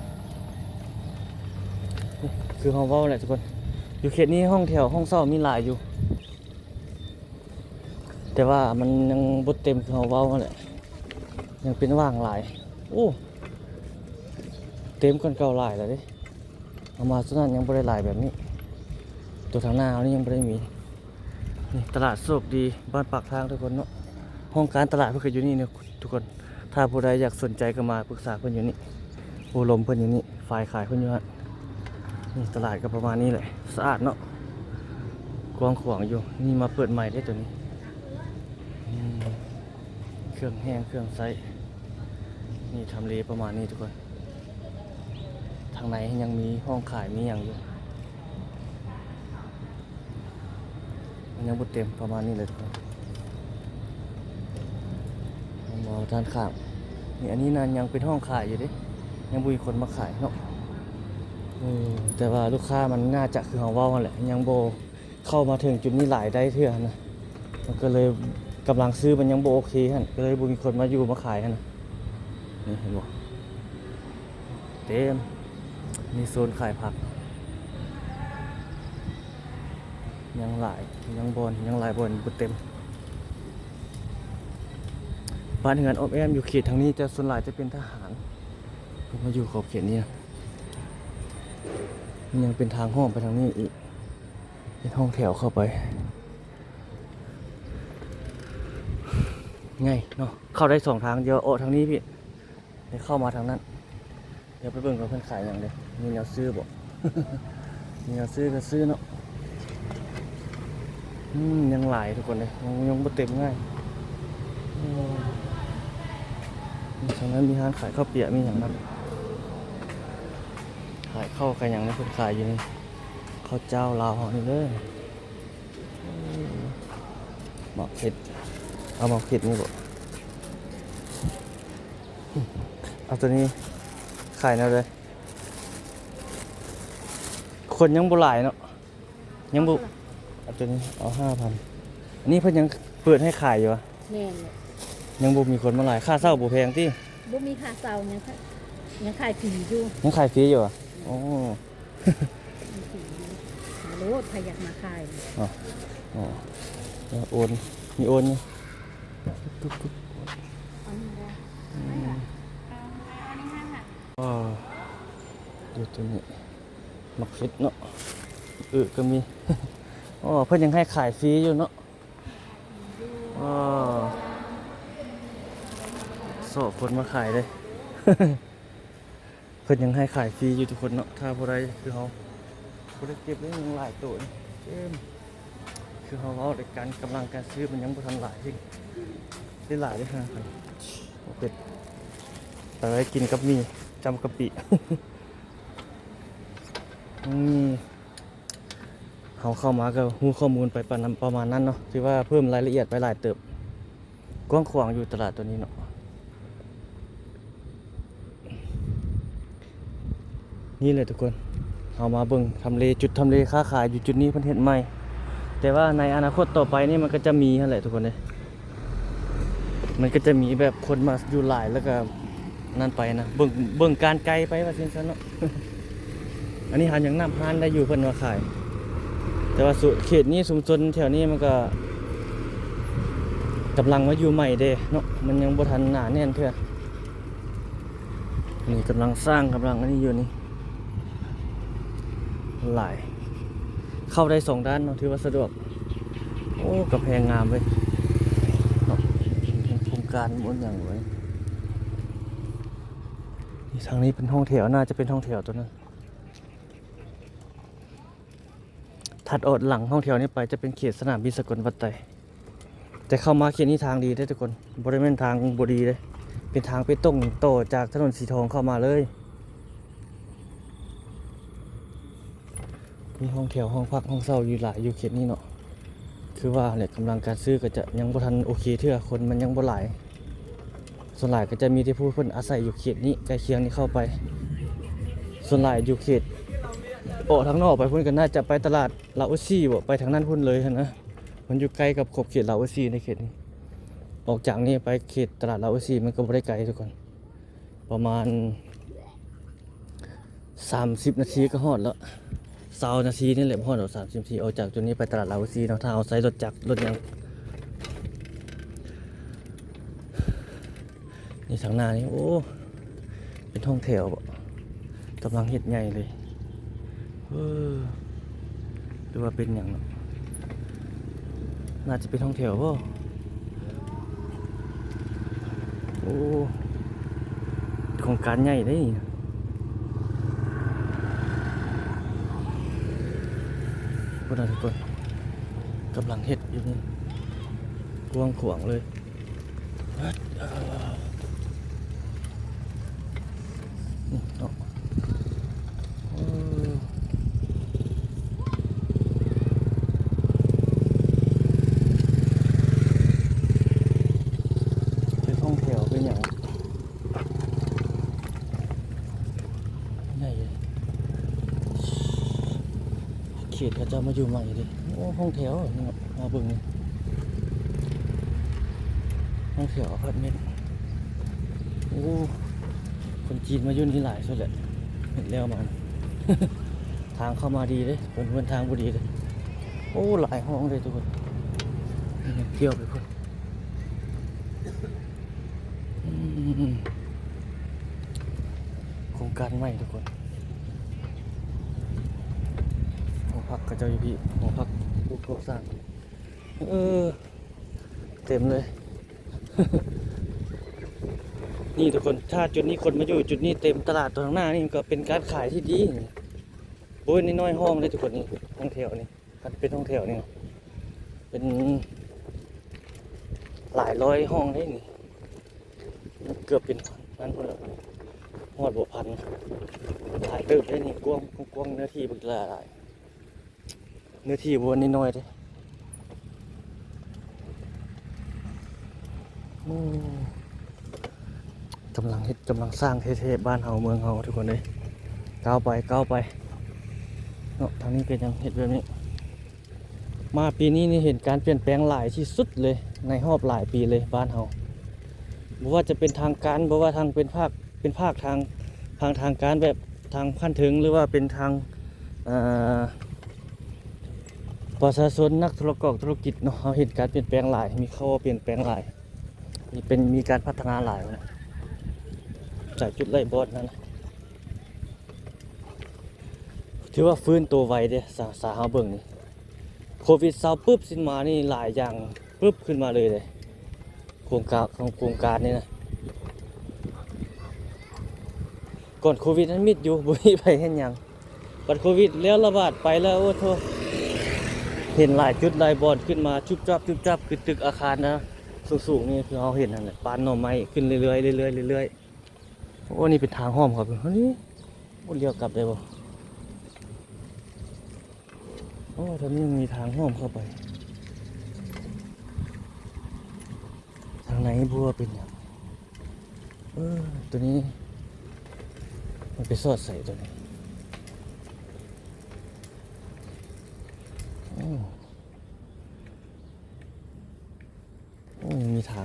คือห้องว่าวแหละทุกคนอยู่เขตนี้ห้องแถวห้องเช่ามีหลายอยู่ แต่ว่ามันยังบ่เต็มคือเฮาเว้านั่นแหละยังเป็นว่างหลายโอ้เต็มก่อนเก่าหลายแล้วเด้เอามาส่วนนั้นยังบ่ได้หลายแบบนี้ตัวทางหน้าเอานี่ยังบ่ได้มีนี่ตลาดโชคดีบ้านปากทางทุกคนเนาะห้องการตลาดเพิ่นก็อยู่นี่เนี่ยทุกคนถ้าผู้ใดอยากสนใจก็มาปรึกษาเพิ่นอยู่นี่ผู้ลมเพิ่นอยู่นี่ฝ่ายขายเพิ่นอยู่ฮะนี่ตลาดก็ประมาณนี้แหละสะอาดเนาะกว้างขวางอยู่นี่มาเปิดใหม่ได้ตัวนี้เครื่องแห้งเครื่องไซส์นี่ทำเลประมาณนี้ทุกคนทางในยังมีห้องขายมีอย่างอยู่มันยังบ่เต็มประมาณนี้เลยทุกคนมองด้านข้างนี่อันนี้นั่นยังเป็นห้องขายอยู่ดิยังมีคนมาขายเนาะแต่ว่าลูกค้ามันน่าจะคือของเว้านั่นแหละยังโบเข้ามาถึงจุดนี้หลายได้เท่านะมันก็เลยกำลังซื้อมันยังโบโอเคฮะก็เลยมีคนมาอยู่มาขายฮะนะนี่เห็นบ่เต็มมีโซนขายผักยังหลายยังบอลยังหลายบอลบุเต็มบ้านเฮือนอบแอมอยู่เขตทางนี้จะส่วนหลายจะเป็นทหารมาอยู่ขอบเขตนี้นะมันยังเป็นทางห้องไปทางนี้อีกเป็นห้องแถวเข้าไปไงเนาะเข้าได้สองทางเดียวโอ้ทางนี้พี่เดี๋ยวเข้ามาทางนั้นเดี๋ยวไปเบิ่งกับเพื่อนขายอย่างเดียวมีแนวซื้อบอก มีแนวซื้อก็ซื้อเนาะยังหลายทุกคนเลยยังบ่เต็มง่ายทางนั้นมีร้านขายข้าวเปียกมีอย่างนั้นขายข้าวกันอย่างนั้นเพิ่นขายอยู่นี่ข้าวเจ้าลาวห่อนี่เลยหมอกเผ็ดเอาหมอกเผ็ดนี่บ่เอาตัวนี้ขายแนวเลยคนยังบ่หลายเนาะยังบ่เอาตัวนี้เอา5,000อันนี้เพิ่นยังเปิดให้ขายอยู่วะแม่นยังบ่มีคนมาหลายค่าเช่าบ่แพงติบ่มีค่าเช่ายังขายฟรีอยู่ยังขายฟรีอยู่อ่ะโอ้โลดใครอยากมาขายอ๋อโอนมีโอนนี่อ๋อดูตัวนี้มักฟิตเนาะก็มีอ๋อเพิ่นยังให้ขายฟรีอยู่เนาะอ๋อสอบคนมาขายเลย เพิ่นยังให้ขายฟรีอยู่ทุกคนเนาะถ้าผู้ใดคือเขาผู้ใดเก็บได้ยังหลายตัวคือเขาเอาในการกำลังการซื้อมันยังบ่ทันหลายจริงได้หลายได้ขนาดนั้นเป็ดแต่ไว้กินกับมีจำกะปิ เขาเข้ามาก็รู้ข้อมูลไปประมาณนั้นเนาะที่ว่าเพิ่มรายละเอียดไปหลายเติบกว้างขวางอยู่ตลาดตัวนี้เนาะนี่เลยทุกคนเอามาเบิ่งทำเลจุดทำเลค้าขายอยู่จุดนี้เพิ่นเฮ็ดใหม่แต่ว่าในอนาคตต่อไปนี่มันก็จะมีนั่นแหละทุกคนเลยมันก็จะมีแบบคนมาอยู่หลายแล้วก็นั่นไปนะเบิ่งการไกลไปว่าซั่นเนาะ อันนี้หานอย่างน้ำหานได้อยู่เพิ่นมาขายแต่ว่าเขตนี้ชุมชนแถวนี้มันก็กำลังมาอยู่ใหม่เด้เนาะมันยังบ่ทันหนาแน่นเท่านี่กำลังสร้างกำลังอันนี้อยู่นี่หลายเข้าได้2ด้านเนาะถือว่าสะดวกโอ้กำแพงงามเลยเนาะโครงการหมดอย่างไว้นี่ทางนี้เป็นห้องแถวน่าจะเป็นห้องแถวตัวนั้นถัดออกหลังห้องแถวนี้ไปจะเป็นเขตสนามบินสกลวัดไตแต่เข้ามาเขตนี้ทางดีได้ทุกคนบริเวณทางบดีเลยเป็นทางไปตรงโตจากถนนสีทองเข้ามาเลยมีห้องแถวห้องพักห้องเช่าอยู่หลายอยู่เขตนี้เนาะคือว่าเนี่ยกำลังการซื้อก็จะยังบ่ทันโอเคเท่าคนมันยังบ่หลายส่วนหลายก็จะมีที่ผู้เพิ่นอาศัยอยู่เขตนี้ใกล้เคียงนี้เข้าไปส่วนหลายอยู่เขตทางนอกไปพุ่นกันน่าจะไปตลาดลาวซี่บ่ไปทางนั้นพุ่นเลยนะมันอยู่ใกล้กับขอบเขตลาวซี่ในเขตนี้ออกจากนี้ไปเขตตลาดลาวซี่มันก็บ่ได้ไกลทุกคนประมาณ30นาทีก็ฮอดแล้ว20นาทีนี่แหละฮอดแล้ว30นาทีออกจากจุดนี้ไปตลาดลาวซี่เนาะถ้าเอาใช้รถจักรรถยัง นี่ทางหน้านี่โอ้เป็นห้องแถวบ่กำลังเฮ็ดใหญ่เลยหรือว่าเป็นอย่างเนาะน่าจะเป็นห้องแถวบ่โอ้โครงการใหญ่ได้นี่พวกเราทุกคนกำลังเฮ็ดอยู่นี่กว้างขวางเลยนี่เนาะเป็นห้องแถวเป็นอย่างใหญ่เลยเขตเขาจะมาอยู่ใหม่เลยโอ้ห้องแถวนี่มาเบิ่งนี่ห้องแถวอพาร์ตเมนต์โอ้คนจีนมาอยู่นี่หลายสุดแหละเห็นแล้วมัน ทางเข้ามาดีเลยเป็นทางบุดีเลยโอ้หลายห้องเลยทุกคนเที่ยวไปคนโครงการใหม่ทุกคนหอพักกระเจ้าอยู่พี่หอพักบุกโครงสร้างเต็มเลย นี่ทุกคนถ้าจุดนี้คนมาอยู่จุดนี้เต็มตลาดตัวข้างหน้านี่ก็เป็นการขายที่ดีโอ้ยนี่น้อยห้องเลยทุกคนนี่ห้องแถวนี่เป็นห้องแถวนี่เป็นหลายร้อยห้องเลยนี่เกือบเป็นพันคนละหอดบวพันหลายตึกเลยนี่กว้างเนื้อที่บึกหลายเนื้อที่บนนี่น้อยเลยกำลังสร้างเทพบ้านเฮาเมืองเฮาทุกคนเลยก้าวไปเนาะทางนี้เป็นยังเห็ดแบบนี้มาปีนี้นี่เห็นการเปลี่ยนแปลงหลายที่สุดเลยในรอบหลายปีเลยบ้านเฮาบ่ว่าจะเป็นทางการบ่ว่าทางเป็นภาคทางการแบบทางขั้นถึงหรือว่าเป็นทางประชาชนนักธุรกิจเนาะเราเห็นการเปลี่ยนแปลงหลายมีข้อเปลี่ยนแปลงหลายมีการพัฒนาหลายนะจากจุดไล่บอสนั่นนะถือว่าฟื้นตัวไวเด้สาหาเบิ่งนี่โควิด20ปุ๊บสิ้นมานี่หลายอย่างปุ๊บขึ้นมาเลยโครงการนี่นะก่อนโควิดนั้นมิดอยู่บ่มีไปเห็นหยังบัดโควิดแล้วระบาดไปแล้วโอ้โธ่เห็นหลายจุดหลายบอสขึ้นมาจุบจับคือตึกอาคารนะสูงๆนี่คือเราเห็นนั่นแหละปานหน่อไม้ขึ้นเรื่อยๆโอ้นี่เป็นทางห้อมครับเฮ้ยโอ้เลี้ยวกลับได้บ่โอ้ทางนี้ยังมีทางห้อมเข้าไปทางไหนบัวเป็นอย่างตัวนี้มันไปสอดใส่ตัวนี้โอ้มีทาง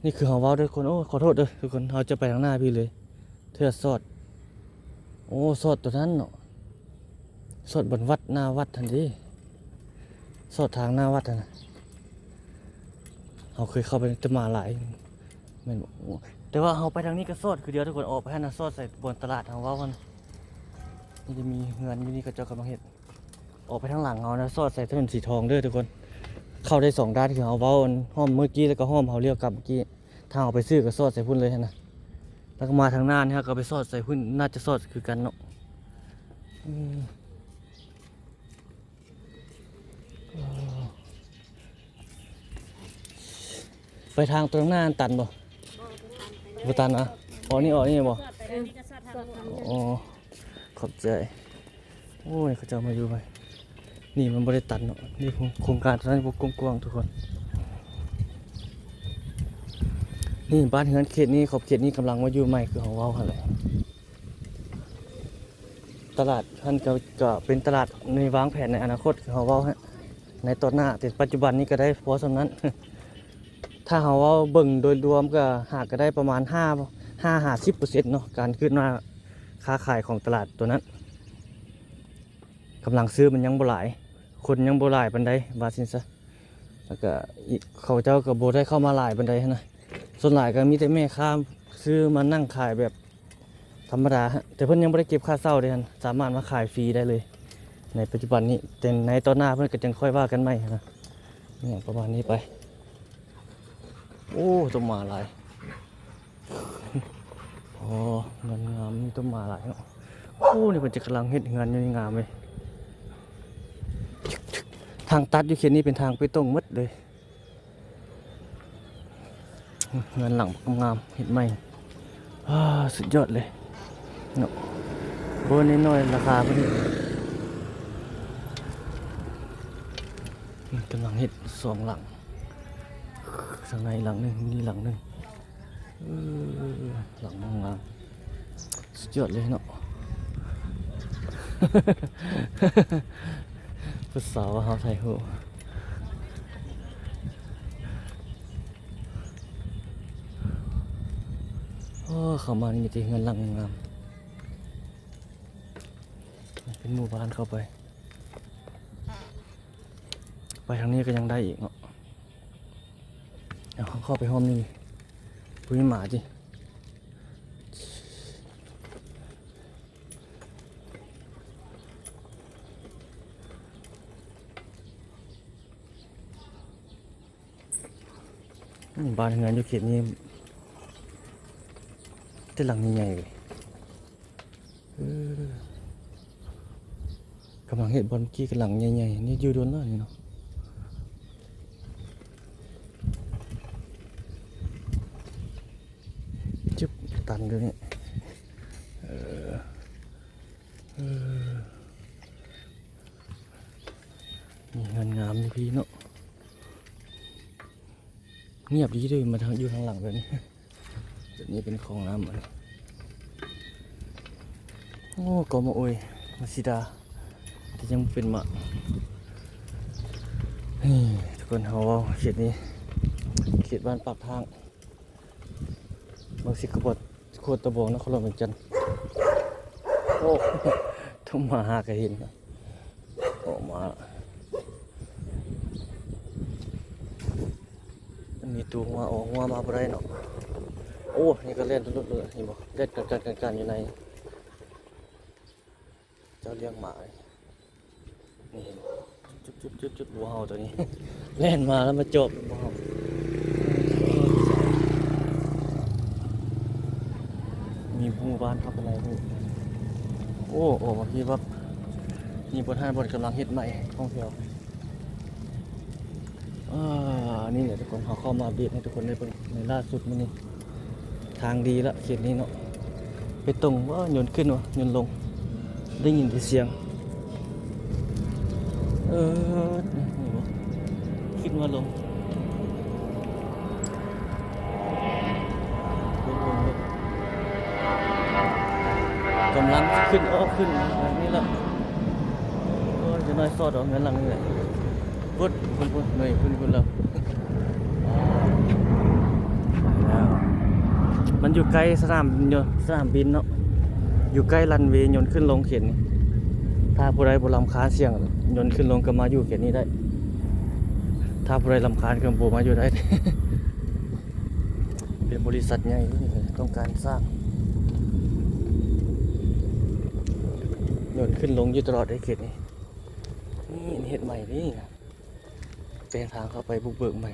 นี่คือเขาเว้าด้วยคนโอ้ขอโทษเด้อทุกคนเราจะไปทางหน้าพี่เลยเทือสอดโอ้สอดตัวนั้นเนาะสอดบนวัดหน้าวัดทันทีสอดทางหน้าวัดนะเราเคยเข้าไปจะมาหลายแม่นแต่ว่าเราไปทางนี้ก็สอดคือเดียวทุกคนออกไปให้นะสอดใส่บนตลาดเขาเว้ากันนี่จะมีเงินอยู่นี่ก็เจ้ากำลังเฮ็ดออกไปทางหลังเขานะสอดใส่ถนนสีทองเด้อทุกคนเข้าได้2ด้านคือเขาเว้าห้อมเมื่อกี้แล้วก็ห้อมเขาเลี้ยวกลับเมื่อกี้ทางออกไปซื้อก็สอดใส่พุ่นเลยนะแล้วก็มาทางหน้านี่ก็ไปสอดใส่พุ่นน่าจะสอดคือกันเนาะไปทางตรงหน้าตันบ่ตันอ่ะอ๋อนี่บ่อ๋อขอบใจโอ้ยเขาจะมาอยู่ไปนี่มันบริตันเนาะนี่โครงการตอนนั้นพวกกว้างๆทุกคนนี่บ้านเฮือนเขตนี้ขอบเขตนี้กำลังมาอยู่ใหม่คือของเราอะไรตลาดท่านก็เป็นตลาดในวางแผนในอนาคตคือของเราฮะในตอนหน้าแต่ปัจจุบันนี้ก็ได้พอสำนั้น ถ้าเราเบิ่งโดยรวมก็หากก็ได้ประมาณ50%เนาะการขึ้นมาค้าขายของตลาดตัวนั้นกำลังซื้อมันยังบ่หลายคนยังบ่หลายปานใดว่าซั่นซะแล้วก็เขาเจ้าก็บ่ได้เข้ามาหลายปานใดนะ ส่วนหลายก็มีแต่แม่ค้าซื้อมานั่งขายแบบธรรมดาฮะแต่เพิ่นยังบ่ได้เก็บค่าเช่าเด้ท่านสามารถมาขายฟรีได้เลย ในปัจจุบันนี้แต่ในตอนหน้าเพิ่นก็จังค่อยว่ากันใหม่นะเนี่ยประมาณนี้ไปโอ้ต้นหมาหลายอ๋อเงินงามมีต้นหมาหลายเนาะโอ้นี่เพิ่นจะกำลังเฮ็ดงานอยู่นี่งามเลยทางตัดอยู่เขตนี้เป็นทางไปตรงหมดเลยเงินหลังงามเฮ็ดใหม่สุดยอดเลยเนาะโบนน้อยๆราคาเพิ่นกำลังเฮ็ด2 หลังข้างในหลังหนึงนี่หลังหนึงหลังงามสุดยอดเลยเนาะ ผู้สาวเฮาไทยฮู้โอ้เข้ามานี่มีแต่เงินหลังงามเป็นหมู่บ้านเข้าไป ไปทางนี้ก็ยังได้อีกเนาะเดี๋ยวเข้าไปห้องนี้ปุ้ยหมาจิบ้านเงินอยู่เขตนี้แต่หลังใหญ่ๆเลยกำลังเห็ดบอลกี้กับหลังใหญ่ๆนี่อยู่โดนแล้วนี่เนาะจุ๊บตันด้วยนี่มีเงินงามนี่พี่เนาะเงียบดีด้วยมาทางอยู่ทางหลังแบบนี้จุดนี้เป็นคลองน้ำเหมือนโอ้กอมโอยมาซิดาที่ยังเป็นมะนี่ทุกคนเขาว่าเขตนี้เขตบ้านปากทางบางสิกบดโคตรตะบองนครหลวงเวียงจันทน์โอ้ทุ่มมาหากระหินออกมามีตัวหัวออกหัวมาบ่ได้เนาะโอ้นี่ก็เล่นลุดเลยนี่บอกเล่นกันอยู่ในเจ้าเลี้ยงหมานี่จุดว้าวตัวนี้ เล่นมาแล้วมาจบว้าวมีหมู่บ้านพักอะไรพวกโอ้เมื่อกี้ว่ามีบนห้างบนกำลังเฮ็ดใหม่ท่องเที่ยวนี่แหละทุกคนเขาเข้ามาเบียดให้ทุกคนได้เป็นในล่าสุดมันนี่ทางดีละเขตนี้เนาะไปตรงว่าโยนขึ้นวะโยนลงได้ยินแต่เสียงนี่วะขึ้นมาลงกำลังขึ้นขึ้นนี่ละจะน้อยซอดออกเงินหลังนี่แหละพุดหน่อยพุ่นแล้วมันอยู่ใกล้สนามบินเนาะอยู่ใกล้รันเวย์ยนต์ขึ้นลงเขตนี้ถ้าผู้ใดบ่รำคาญเสียงยนต์ขึ้นลงก็มาอยู่เขตนี้ได้ถ้าผู้ใดรำคาญก็บ่มาอยู่ได้ เป็นบริษัทใหญ่ต้องการสร้างยนต์ขึ้นลงอยู่ตลอดในเขตนี้นี่เฮ็ดใหม่นี่เป็นทางเข้าไปบุกเบิกใหม่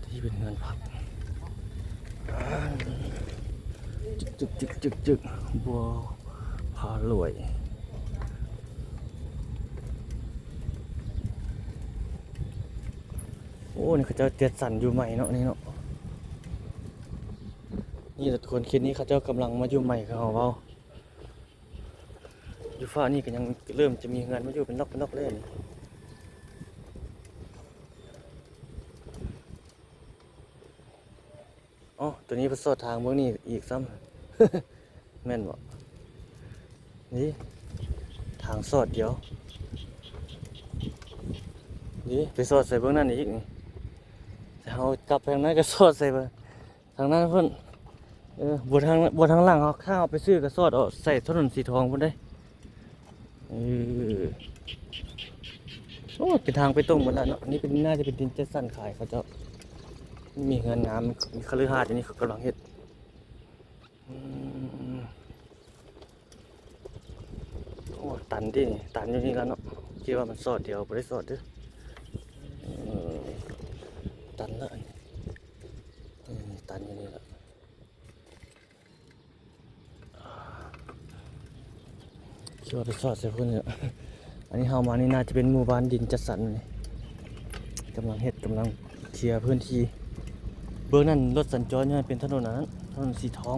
ที่เป็นเงินพักจึกบัวพารวยโอ้นี่เขาเจ้าเตียดสันอยู่ใหม่เนาะนี่เนาะนี่แต่คนคิดนี้เขาเจ้ากำลังมาอยู่ใหม่เขาเว้าอยู่ฟ้านี่ก็ยังเริ่มจะมีเงินมาอยู่เป็นนอกเล่นอ๋อตัวนี้เป็นซอดทางพวกนี้อีกซ้ำ แม่นบ่นี่ทางซอดเดียวนี่ไปซอดใส่เบื้องนั้นอีกนี่แต่เรากลับไปทางนั้นก็ซอดใส่ไปทางนั้นเพิ่นบนทางหลังเขาข้าวไปซื้อก็ซอดเอาใส่ถนนสีทองพุ่นได้โอ้เป็นทางไปตรงหมดแล้วเนาะนี่เป็นน่าจะเป็นดินเจสันขายเขาเจ้า มีเงินงามมีคฤหาสน์อยู่นี่เขากำลังเฮ็ดอืมโอ้ตันดิตันอยู่นี่แล้วเนาะคิดว่ามันสอดเดียวบ่ได้สอดเด้อเออตันแล้วอันนี้ตันอยู่นี่แล้วคิดว่าไปสอดใส่เพิ่นเนี่ยอันนี้เฮามานี่น่าจะเป็นหมู่บ้านดินจัดสรรนี่กำลังเฮ็ดกำลังเคลียร์พื้นที่เบื้องนั้นรถสัญจรเนี่ยเป็นถนนนั้นถนนสีทอง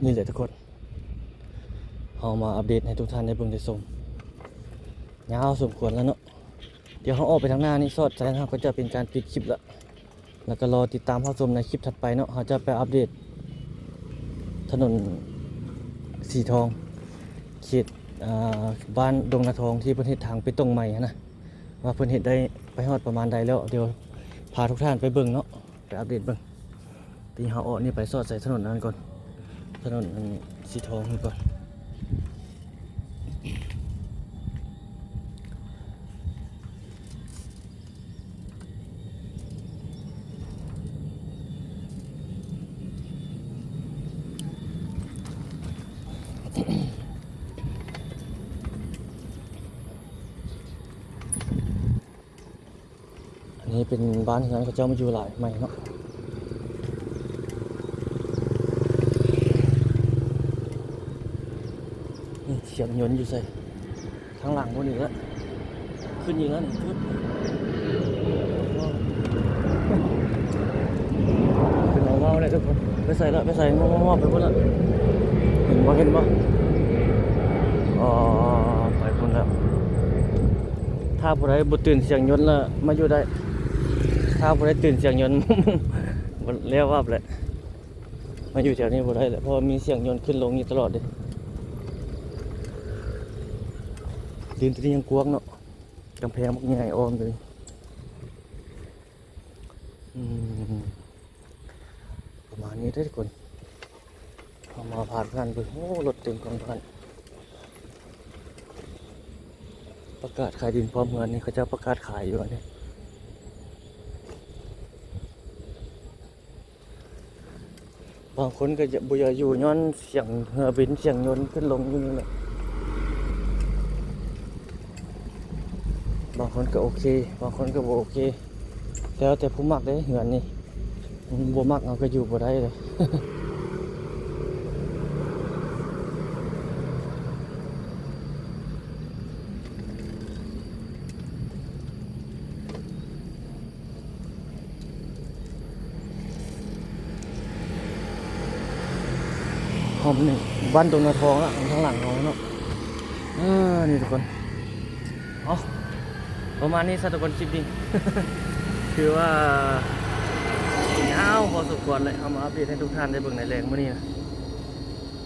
นี่แหละทุกคนเอามาอัปเดตให้ทุกท่านได้เบิ่งได้ชมยาวสมควรแล้วเนาะเดี๋ยวเขาออกไปทางหน้านี่สอดแสดงก็จะเป็นการปิดคลิปแล้วก็รอติดตามเข้าชมในคลิปถัดไปเนาะเขาจะไปอัปเดตถนนสีทองเขตบ้านดงนาทองที่เพิ่นเฮ็ดทางไปตรงใหม่นะว่าเพิ่นเฮ็ดได้ไปฮอดประมาณใดแล้วเดี๋ยวพาทุกท่านไปเบิ่งเนาะไปอัปเดตเบิ่งตีเฮาออกนี่ไปสอดใส่ถนนนั้นก่อนถนนสีทองนี่ก่อนอันนี้เป็นบ้านที่นั้นเขาเจ้ามาอยู่หลายใหม่เนาะนี่เสียงยนต์อยู่ใส่ข้างหลังพวกนี้แล้วขึ้นอีกแล้วนี่ขึ้นเมาเลยทุกคนไปใส่แล้วไปใส่เมาไปพุ่นละเห็นบ่อ๋อไปพุ่นแล้วถ้าผู้ใดบ่ตื่นเสียงยนต์แล้วมาอยู่ได้ถ้าผู้ใดตื่นเสียงยนต์ บ่แล้วว่าแหละมาอยู่แถวนี้บ่ได้แหละเพราะมีเสียงยนต์ขึ้นลงอยู่ตลอดเลยดินตัวนี้ยังกว้างเนาะกำแพงมันใหญ่อ้อมเลยประมาณนี้ได้ทุกคนเอามาผ่านกันไปโอ้รถเต็มกองพันประกาศขายดินพร้อมเงินนี่เขาจะประกาศขายอยู่อันนี้บางคนก็จะบุยอยู่ย้อนเสียงเรือบินเสียงยนต์ขึ้นลงอยู่นี่แหละบางคนก็โอเคบางคนก็บ่โอเคแล้วแต่ผู้มักได้เหือนนี่บ่มักเอาก็อยู่บ่ได้เลย หอมนี่บ้านดงนาทองละข้างหลังเราเนาะนี่ทุกคนเอาประมาณนี้ซะทุกคนคลิปนี้ คือว่ายาวพอสมควรเลยเอามาอัปเดตให้ทุกท่านได้เบิ่งในแรงมื้อนี้นะ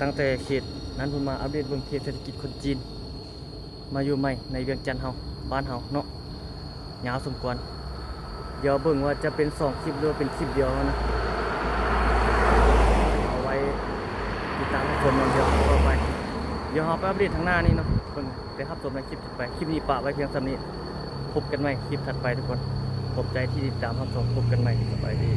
ตั้งแต่เขตนั้นผมมาอัปเดตเบิ่งเขตเศรษฐกิจคนจีนมาอยู่ใหม่ในเวียงจันทน์เฮาบ้านเฮาเนาะยาวสมควรเดี๋ยวเบิ่งว่าจะเป็น2คลิปหรือเป็นคลิปเดียวนะเอาไว้ติดตามชมเดียวต่อไปเดี๋ยวเราไปอัปเดตทางหน้านี่เนาะเบิ่งไปรับชมในคลิปถัดไปคลิปนี้ปะไว้เพียงเท่านี้พบกันใหม่คลิปถัดไปทุกคนขอบใจที่ติดตามรับชมพบกันใหม่สบายดี